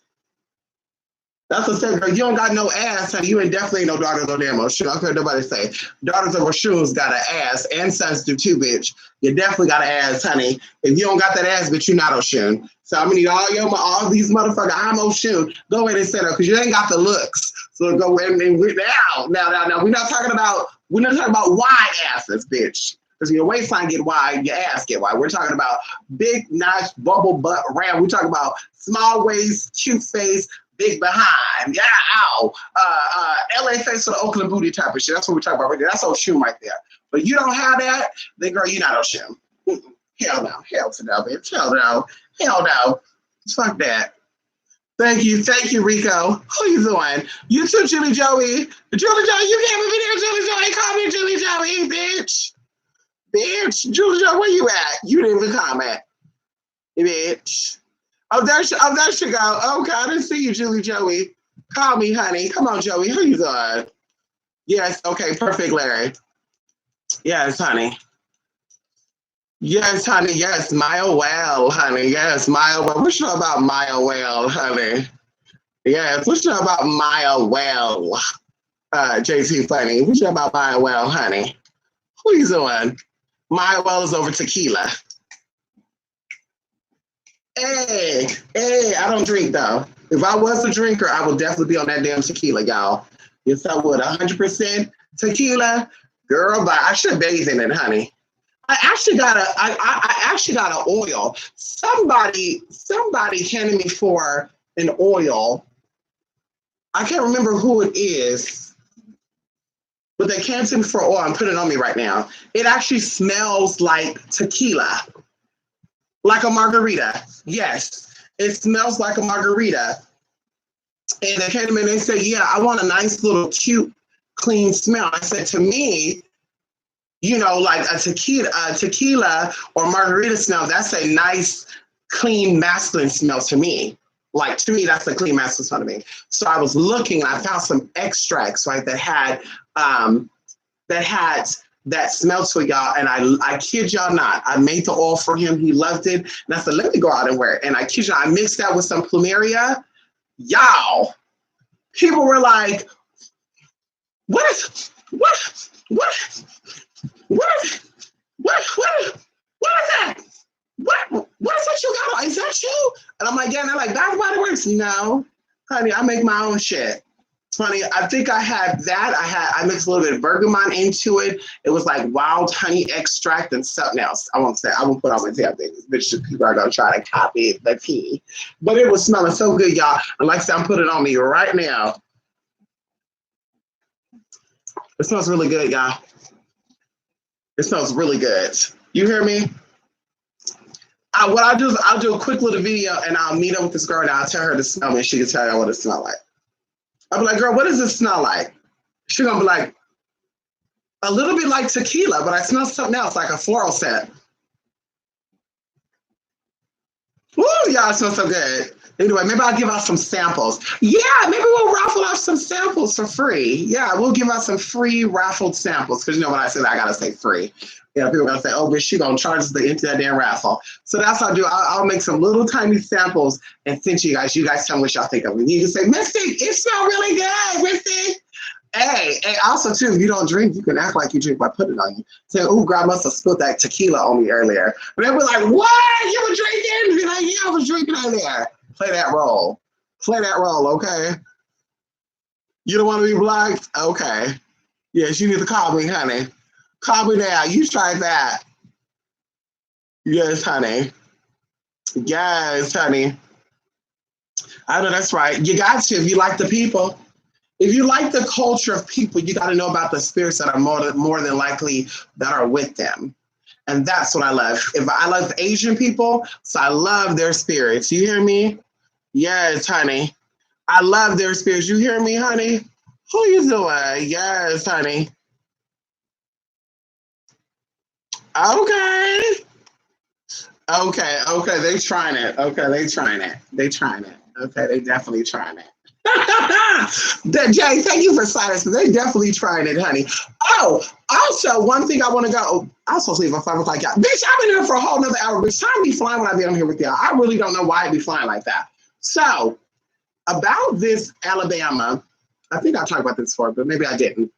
That's a thing, girl. You don't got no ass, honey. You ain't definitely no daughters of damn Oshun. I don't care what nobody say. Daughters of Oshun's got an ass, and sons do too, bitch. You definitely got an ass, honey. If you don't got that ass, bitch, you not Oshun. So I'm gonna need all these motherfuckers. I'm Oshun. Go ahead and say that because you ain't got the looks. So go ahead and now. We're not talking about wide asses, bitch. Because your waistline get wide, your ass get wide. We're talking about big, nice, bubble butt, round. We're talking about small waist, cute face, big behind. Yeah, ow. LA face to the Oakland booty type of shit. That's what we're talking about right there. That's Oshun right there. But you don't have that, then girl, you're not Oshun. Hell no. Hell to no, bitch. Hell no. Hell no. Fuck that. Thank you, Rico. How you doing? You too, Julie Joey. Julie Joey, you came over there, Julie Joey. Call me Julie Joey, bitch. Bitch. Julie Joey, where you at? You didn't even comment. Bitch. Oh, there she go. Okay, I didn't see you, Julie Joey. Call me, honey. Come on, Joey. How you doing? Yes, okay, perfect, Larry. Yes, honey. Yes, honey. Yes, Maya Well, honey. Yes, Maya Well. What you know about Maya Well, honey? Yes, what you know about Maya Well? JT Funny. What you know about Maya Well, honey? Who you doing? Maya Well is over tequila. Hey, I don't drink though. If I was a drinker, I would definitely be on that damn tequila, y'all. Yes, I would. 100% tequila, girl. But I should bathe in it, honey. I actually got an oil. Somebody handed me for an oil. I can't remember who it is, but they came to me for oil and put it on me right now. It actually smells like tequila, like a margarita. Yes, it smells like a margarita. And they came to me and they said, "Yeah, I want a nice little cute, clean smell." I said, to me, like a tequila or margarita smell, that's a nice, clean, masculine smell to me. Like, to me, that's a clean, masculine smell to me. So I was looking and I found some extracts, right, that had that smell to it, y'all. And I kid y'all not, I made the oil for him. He loved it. And I said, let me go out and wear it. And I kid you not, I mixed that with some plumeria. Y'all, people were like, what is that? What is that you got on? Is that you? And I'm like, yeah, and they're like, Bath Body Works. No, honey, I make my own shit. Funny, I think I had that. I mixed a little bit of bergamot into it. It was like wild honey extract and something else. I won't put on my damn things. Bitch, people are gonna try to copy the tea. But it was smelling so good, y'all. And like I said, I'm putting it on me right now. It smells really good, y'all. It smells really good. You hear me? What I'll do is I'll do a quick little video and I'll meet up with this girl and I'll tell her to smell me and she can tell you what it smells like. I'll be like, girl, what does this smell like? She's gonna be like, a little bit like tequila, but I smell something else, like a floral scent. Woo, y'all, it smells so good. Anyway, maybe I'll give out some samples. Yeah, maybe we'll raffle off some samples for free. Yeah, we'll give out some free raffled samples. Because you know when I said I gotta say free. Yeah, people are gonna say, oh, but she gonna charge us to enter that damn raffle. So that's what I'll do. I'll make some little tiny samples and send to you guys. You guys tell me what y'all think of it. You can say, Mystic, it smells really good, Mystic. Hey, also too, if you don't drink, you can act like you drink by putting it on you. Say, oh, girl, I must have spilled that tequila on me earlier. But they'll be like, what? You were drinking? Be like, yeah, I was drinking earlier. Play that role. Play that role, okay? You don't want to be blocked? Okay. Yes, you need to call me, honey. Call me now. You try that. Yes, honey. Yes, honey. I know that's right. You got to if you like the people. If you like the culture of people, you got to know about the spirits that are more than likely that are with them. And that's what I love. If I love Asian people, so I love their spirits. You hear me? Yes, honey. I love their spirits. You hear me, honey? Who you doing? Yes, honey. Okay. Okay. They trying it. Okay, they trying it. Okay, they definitely trying it. Jay, thank you for silence. They definitely trying it, honey. Oh, also, one thing I want to go. I was supposed to leave at 5 o'clock, y'all. Bitch, I've been here for a whole nother hour. Bitch, time be flying when I be on here with y'all. I really don't know why it be flying like that. So, about this Alabama. I think I talked about this before, but maybe I didn't.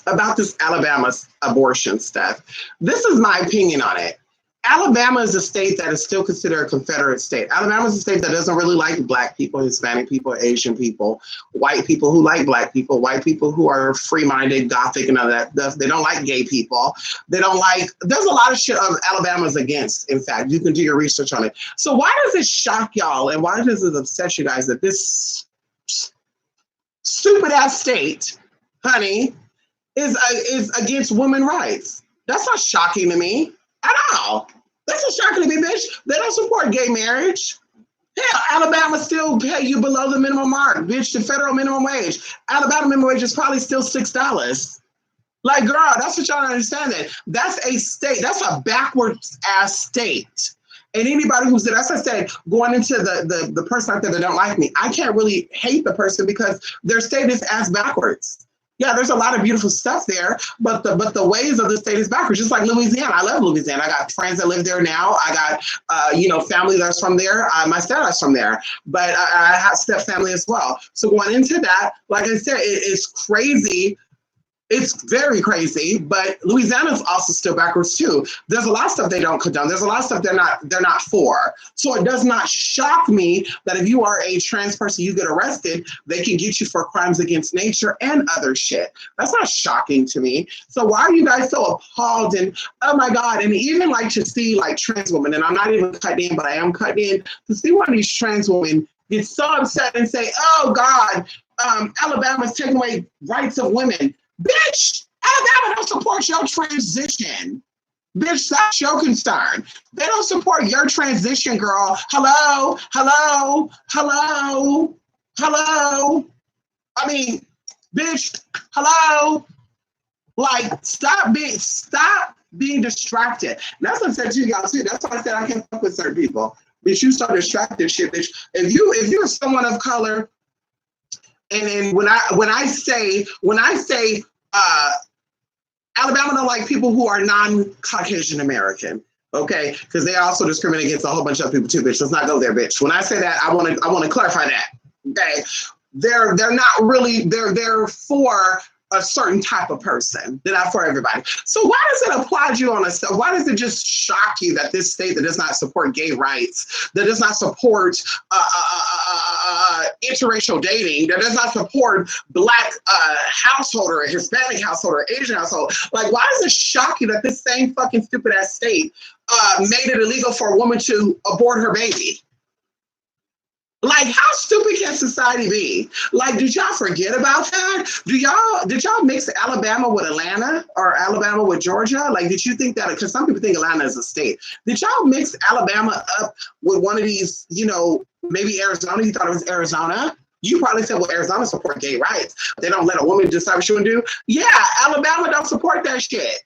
About this Alabama abortion stuff. This is my opinion on it. Alabama is a state that is still considered a Confederate state. Alabama is a state that doesn't really like black people, Hispanic people, Asian people, white people who like black people, white people who are free-minded, gothic, and all that stuff. They don't like gay people. They don't like, there's a lot of shit Alabama's against, in fact. You can do your research on it. So why does it shock y'all and why does it upset you guys that this stupid-ass state, honey, is against women's rights? That's not shocking to me at all. That's not shocking to me, bitch. They don't support gay marriage. Hell, Alabama still pay you below the minimum mark, bitch, the federal minimum wage. Alabama minimum wage is probably still $6. Like, girl, that's what y'all don't understand. That's a state. That's a backwards ass state. And anybody who's, as I said, going into the person out there that don't like me, I can't really hate the person because their state is ass backwards. Yeah, there's a lot of beautiful stuff there, but the ways of the state is backwards. Just like Louisiana, I love Louisiana. I got friends that live there now. I got family that's from there. My stepdad's from there, but I have step family as well. So going into that, like I said, it's crazy. It's very crazy, but Louisiana's also still backwards too. There's a lot of stuff they don't condone. There's a lot of stuff they're not for. So it does not shock me that if you are a trans person, you get arrested, they can get you for crimes against nature and other shit. That's not shocking to me. So why are you guys so appalled and oh my God, and even like to see like trans women, and I'm not even cutting in, but I am cutting in, to see one of these trans women get so upset and say, oh God, Alabama's taking away rights of women. Bitch, Alabama don't support your transition. Bitch, that's your concern. They don't support your transition, girl. Hello. I mean, bitch, hello. Like, stop being distracted. And that's what I said to you guys too. That's why I said I can't fuck with certain people. Bitch, you start distracted shit, bitch. If you're someone of color, and when I say Alabama don't like people who are non-Caucasian American, okay? Because they also discriminate against a whole bunch of people too, bitch. Let's not go there, bitch. When I say that, I want to clarify that, okay? They're not really, they're for a certain type of person. They're not for everybody. So why does it apply to you why does it just shock you that this state that does not support gay rights, that does not support interracial dating, that does not support black household or Hispanic household or Asian household, like why does it shock you that this same fucking stupid ass state made it illegal for a woman to abort her baby? Like, how stupid can society be? Like, did y'all forget about that? Did y'all mix Alabama with Atlanta or Alabama with Georgia? Like, did you think that, because some people think Atlanta is a state. Did y'all mix Alabama up with one of these, maybe Arizona? You thought it was Arizona? You probably said, well, Arizona support gay rights. They don't let a woman decide what she want to do. Yeah, Alabama don't support that shit.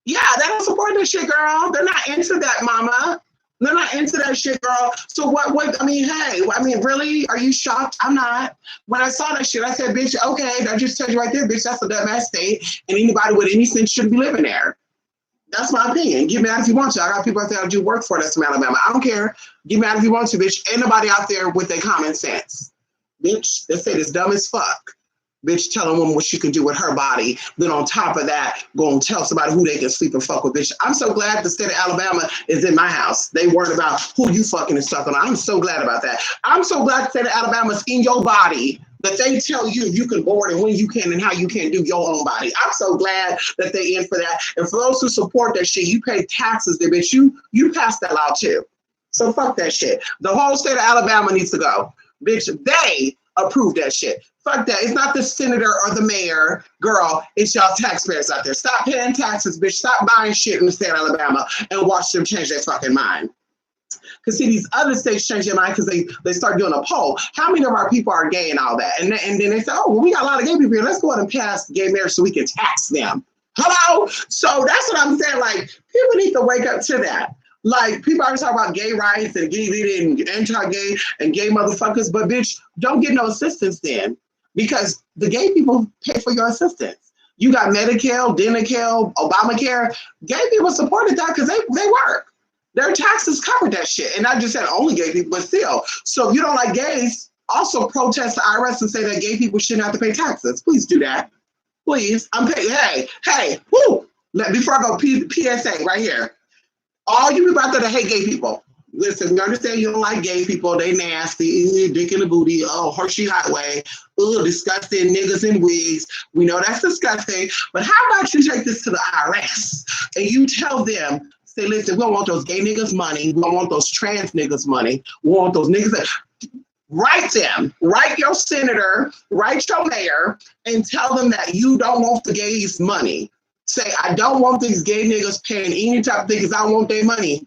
Yeah, they don't support that shit, girl. They're not into that, mama. They're not into that shit, girl. So really? Are you shocked? I'm not. When I saw that shit, I said, bitch, okay, that just tells you right there, bitch, that's a dumbass state, and anybody with any sense shouldn't be living there. That's my opinion. Get mad if you want to. I got people out there that do work for us from Alabama. I don't care. Get mad if you want to, bitch. Ain't nobody out there with their common sense. Bitch, they say it's dumb as fuck. Bitch, telling a woman what she can do with her body. Then on top of that, go and tell somebody who they can sleep and fuck with, bitch. I'm so glad the state of Alabama is in my house. They worried about who you fucking and stuff. And I'm so glad about that. I'm so glad the state of Alabama is in your body, that they tell you if you can board and when you can and how you can do your own body. I'm so glad that they in for that. And for those who support that shit, you pay taxes there, bitch. You pass that law too. So fuck that shit. The whole state of Alabama needs to go. Bitch, they approve that shit. Fuck that. It's not the senator or the mayor, girl. It's y'all taxpayers out there. Stop paying taxes, bitch. Stop buying shit in the state of Alabama and watch them change their fucking mind. Because see, these other states change their mind because they start doing a poll. How many of our people are gay and all that? And then they say, oh, well, we got a lot of gay people here. Let's go ahead and pass gay marriage so we can tax them. Hello? So that's what I'm saying. Like, people need to wake up to that. Like, people always talk about gay rights and gay and anti-gay and gay motherfuckers, but bitch, don't get no assistance then, because the gay people pay for your assistance. You got Medicare, Denacare, Obamacare. Gay people supported that because they work. Their taxes covered that shit. And I just said only gay people, but still. So if you don't like gays, also protest the IRS and say that gay people shouldn't have to pay taxes. Please do that. Please. I'm paying. Hey, whoo. Before I go, PSA right here. All you people out there that hate gay people, listen, we understand you don't like gay people. They nasty, dick in the booty, oh, Hershey Highway, disgusting niggas in wigs. We know that's disgusting. But how about you take this to the IRS and you tell them, say, listen, we don't want those gay niggas money. We don't want those trans niggas money. We want those niggas that... Write them, write your senator, write your mayor, and tell them that you don't want the gays' money. Say, I don't want these gay niggas paying any type of thing because I want their money.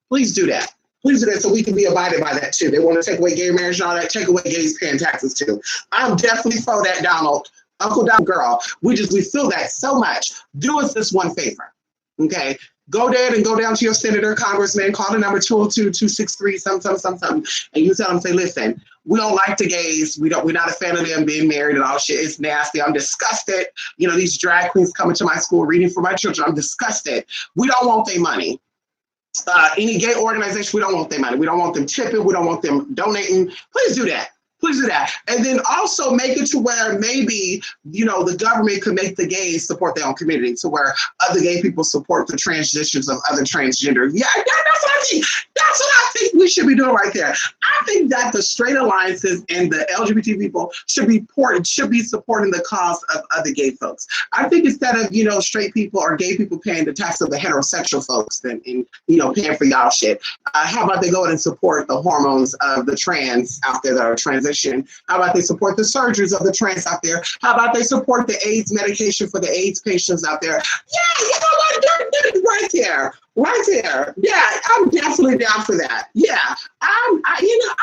Please do that. Please do that so we can be abided by that too. They want to take away gay marriage and all that, take away gays paying taxes too. I'm definitely for that, Donald. Uncle Donald, girl. We feel that so much. Do us this one favor, okay? Go there and go down to your senator, congressman, call the number 202-263, something, and you tell them, say, listen, we don't like the gays. We're not a fan of them being married and all shit. It's nasty. I'm disgusted. You know, these drag queens coming to my school reading for my children. I'm disgusted. We don't want their money. Any gay organization, we don't want their money. We don't want them tipping. We don't want them donating. Please do that. Please do that. And then also make it to where maybe, you know, the government could make the gays support their own community, to where other gay people support the transitions of other transgender. Yeah, that's what I think. That's what I think we should be doing right there. I think that the straight alliances and the LGBT people should be supporting the cause of other gay folks. I think instead of, you know, straight people or gay people paying the tax of the heterosexual folks and you know, paying for y'all shit, how about they go and support the hormones of the trans out there that are transitioning? How about they support the surgeries of the trans out there? How about they support the AIDS medication for the AIDS patients out there? Yeah, you know what? Right there. Right there. Yeah, I'm definitely down for that. Yeah, I'm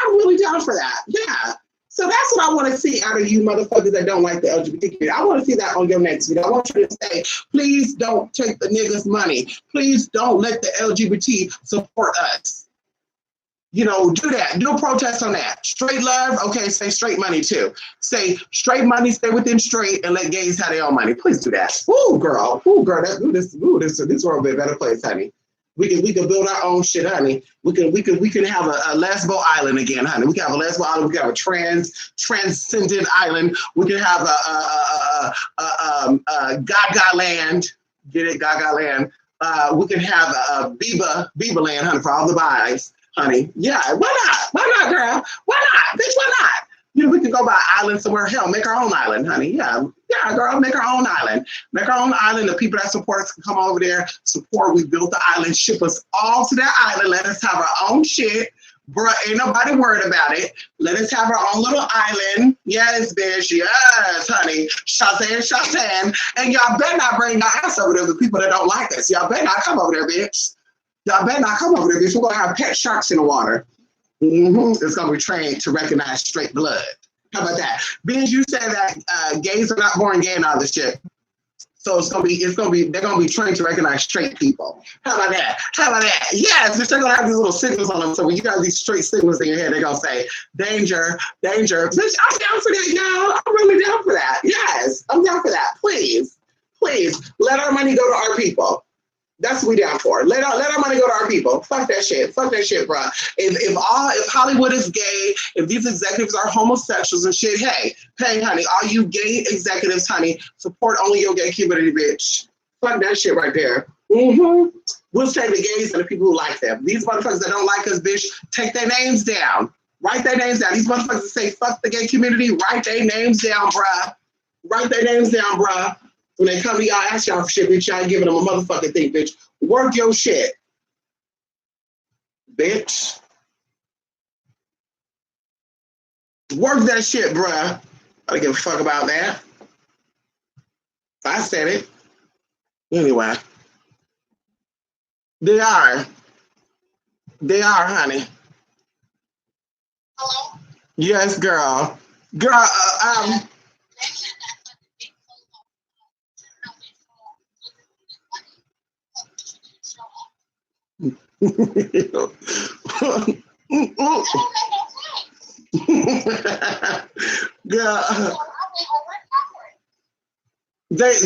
really down for that. Yeah. So that's what I want to see out of you motherfuckers that don't like the LGBT community. I want to see that on your next video. I want you to say, please don't take the niggas' money. Please don't let the LGBT support us. You know, do that. Do a protest on that. Straight love, okay, say straight money too. Say straight money, stay within straight, and let gays have their own money. Please do that. Ooh, girl. This world be a better place, honey. We can build our own shit, honey. We can have a lesbo island again, honey. We can have a lesbo island. We can have a transcendent island. We can have a Gaga land. Get it, Gaga land. We can have a Biba land, honey, for all the buys. Honey, yeah, why not? Why not, girl? Why not? Bitch, why not? You know, we can go by island somewhere. Hell, make our own island, honey. Yeah, girl, make our own island. Make our own island. The people that support us can come over there, support. We built the island, ship us all to that island. Let us have our own shit. Bruh, ain't nobody worried about it. Let us have our own little island. Yes, bitch. Yes, honey. Shazam. And y'all better not bring our ass over there to people that don't like us. Y'all better not come over there, bitch. Y'all better not come over there, bitch. We're going to have pet sharks in the water. It's going to be trained to recognize straight blood. How about that? Because you said that gays are not born gay and all this shit. So they're going to be trained to recognize straight people. How about that? Yes, they're going to have these little signals on them. So when you got these straight signals in your head, they're going to say, danger. Bitch, I'm down for that, y'all. I'm really down for that. Yes, I'm down for that. Please, let our money go to our people. That's what we down for. Let our money go to our people. Fuck that shit, bro. If Hollywood is gay, if these executives are homosexuals and shit, hey, honey, all you gay executives, honey, support only your gay community, bitch. Fuck that shit right there. We'll save the gays and the people who like them. These motherfuckers that don't like us, bitch, take their names down. Write their names down. These motherfuckers that say fuck the gay community, write their names down, bruh. When they come to y'all, ask y'all for shit, bitch, y'all giving them a motherfucking thing, bitch. Work your shit, bitch. Work that shit, bruh. I don't give a fuck about that. I said it. Anyway. They are, honey. Hello? Yes, girl. Girl,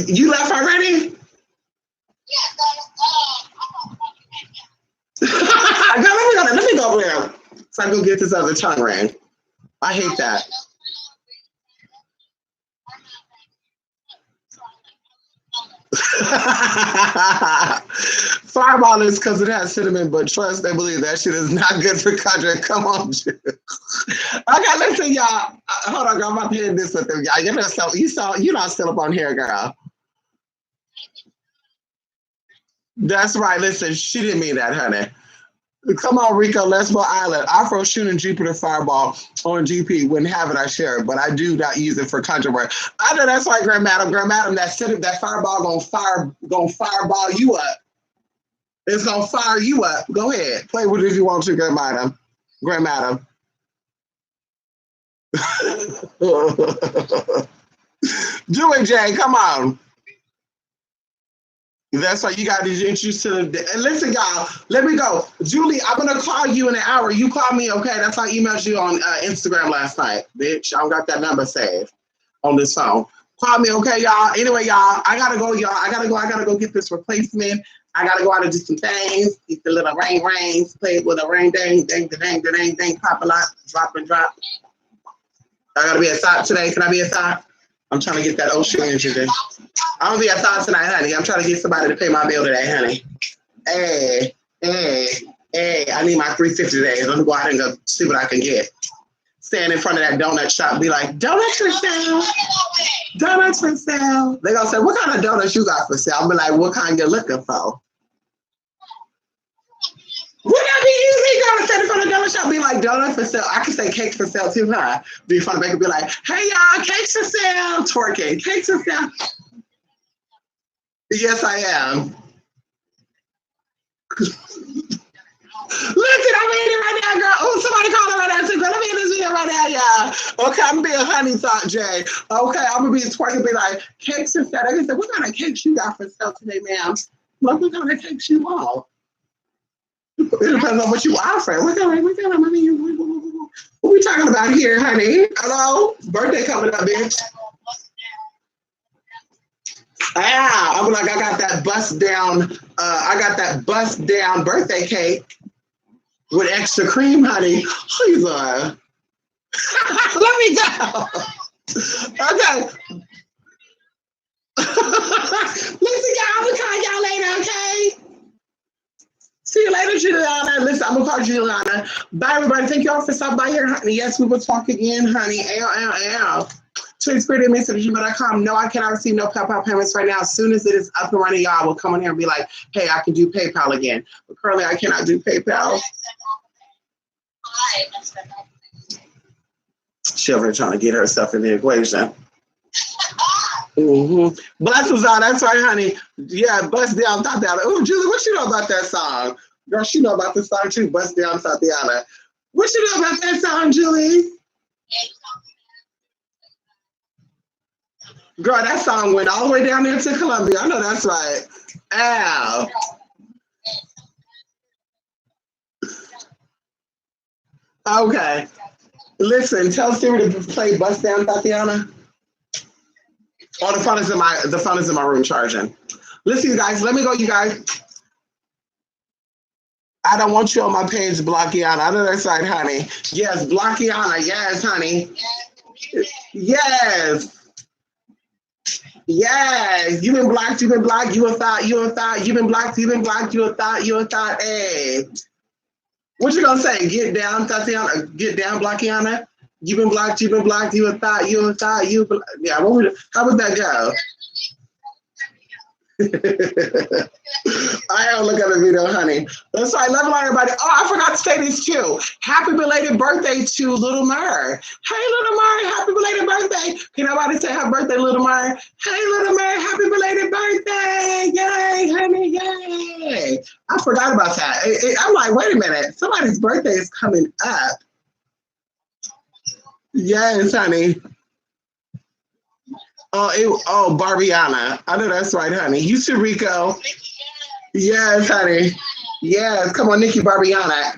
you left already? Girl, let me go over there so I can go get this other tongue ring. I hate that. Fireball is because it has cinnamon, but trust, they believe that shit is not good for conjuring. Come on, Jill. Okay, listen, y'all. Hold on, girl. I'm about to hit this with them, y'all. You're not still up on here, girl. That's right. Listen, she didn't mean that, honey. Come on, Rico, Lesbo Island. Afro shooting Jupiter Fireball on GP. Wouldn't have it, I share it, but I do not use it for controversy. I know that's right, Grand Madam. Grand Madam, that fireball gonna fireball you up. It's gonna fire you up. Go ahead. Play with it if you want to, Grand Madam. Grand Madam. Julie J, come on. That's why you got to introduce to the. And listen, y'all, let me go. Julie, I'm going to call you in an hour. You call me, okay? That's why I emailed you on Instagram last night, bitch. I don't got that number saved on this phone. Call me, okay, y'all? Anyway, y'all, I got to go, y'all. I got to go get this replacement. I got to go out and do some things. Eat the little rains, play with a rain dang, pop a lot, drop and drop. I got to be a thought today. Can I be a thought? I'm trying to get that ocean today. I'm gonna be a thought tonight, honey. I'm trying to get somebody to pay my bill today, honey. Hey, I need my 350 today. I'm gonna go out and go see what I can get. Stand in front of that donut shop, be like, donuts for sale. Donuts for sale. They gonna say, what kind of donuts you got for sale? I'll be like, what kind you looking for? Would that be easy? You gotta stand in front of the donut shop, be like, donuts for sale. I can say cakes for sale too, huh? Be fun to make it be like, hey y'all, cakes for sale. Twerking, cakes for sale. Yes, I am. Listen, I'm in it right now, girl. Oh, somebody call her right now. Girl, let me in this video right now, y'all. Okay, I'm gonna be a honey thought, Jay. Okay, I'm gonna be a twerk and be like, cakes for sale. I can say, what kind of cakes you got for sale today, ma'am? What kind of cakes you want? It depends on what you offer. What kind of money you? What we talking about here, honey? Hello, birthday coming up, bitch. I'm like, I got that bust down birthday cake with extra cream, honey. Please, let me go. Okay. Listen, y'all, I'm gonna call y'all later, okay? See you later, Juliana. Listen, I'm gonna call Juliana. Bye, everybody. Thank you all for stopping by here, honey. Yes, we will talk again, honey. L. TwinSpiritMessage@gmail.com. No, I cannot receive no PayPal payments right now. As soon as it is up and running, y'all, I will come in here and be like, hey, I can do PayPal again. But currently, I cannot do PayPal. She's over trying to get herself in the equation. Mm-hmm. Blessings on, that's right, honey. Yeah, Bust Down Tatiana. Oh, Julie, what you know about that song? Girl, she know about this song too, Bust Down Tatiana. What you know about that song, Julie? Girl, that song went all the way down there to Columbia. I know that's right. Ow. Okay. Listen, tell Siri to play Bust Down Tatiana. Oh, the phone is in my room charging. Listen, you guys, let me go, you guys. I don't want you on my page, Blockiana. I know that's right, honey. Yes, Blockiana. Yes, honey. Yes. Yes, you've been blocked, you a thought, you've been blocked, you a thought, hey. What you gonna say? Get down, Tatiana, get down, Blockiana. You've been blocked, you a thought, yeah, how would that go? I don't look at the video, honey. That's right. Love everybody. Oh, I forgot to say this too. Happy belated birthday to Little Mer. Hey, Little Mer, happy belated birthday. Can nobody say happy birthday, Little Mer? Hey, Little Mer, happy belated birthday. Yay, honey, yay. I forgot about that. I'm like, wait a minute. Somebody's birthday is coming up. Yes, honey. Oh, Barbiana. I know that's right, honey. You too, Rico. Yes, honey. Yes, come on, Nikki Barbiana.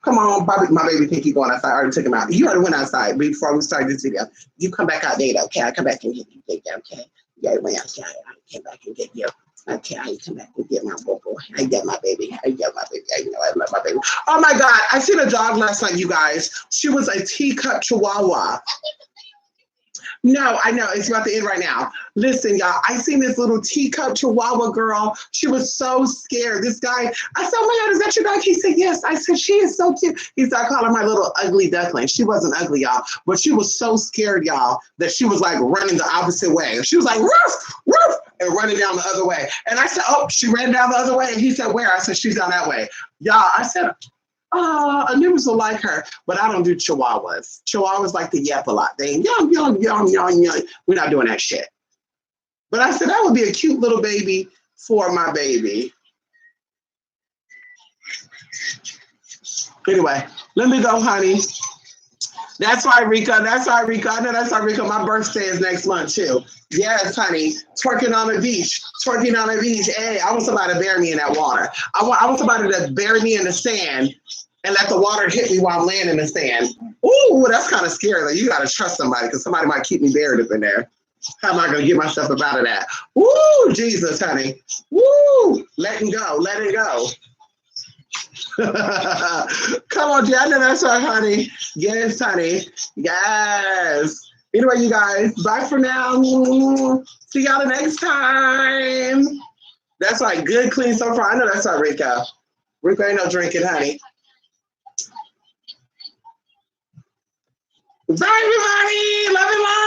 Come on, Bobby, my baby think you going outside. I already took him out. You already went outside before we started this video. You come back out later, okay? I come back and get you later, okay? Yeah, I went outside. I came back and get you. Okay, I come back and get my boy. I get my baby. I get my baby. I know I love my baby. Oh my God, I seen a dog last night, you guys. She was a teacup chihuahua. No, I know it's about to end right now. Listen, y'all, I seen this little teacup chihuahua girl. She was so scared. This guy, I said, oh my God, is that your dog? He said, yes. I said, she is so cute. He started calling her my little ugly duckling. She wasn't ugly, y'all, but she was so scared, y'all, that she was like running the opposite way. She was like, woof, woof, and running down the other way. And I said, oh, she ran down the other way. And he said, where? I said, she's down that way. Y'all, I said, I never so like her, but I don't do chihuahuas. Chihuahuas like to yap a lot. They yum, yum, yum, yum, yum. We're not doing that shit. But I said that would be a cute little baby for my baby. Anyway, let me go, honey. That's right, Rika. That's right, Rika. I know that's right, Rika. My birthday is next month, too. Yes, honey. Twerking on the beach. Twerking on the beach. Hey, I want somebody to bury me in that water. I want somebody to bury me in the sand and let the water hit me while I'm laying in the sand. Ooh, that's kind of scary. Like, you got to trust somebody because somebody might keep me buried up in there. How am I going to get myself up out of that? Ooh, Jesus, honey. Woo! Letting go. Let it go. Come on, G. I know that's right, honey. Yes, honey. Yes. Anyway, you guys, bye for now. See y'all the next time. That's right. Good, clean so far. I know that's right, Rika. Rika ain't no drinking, honey. Bye, everybody. Love and light.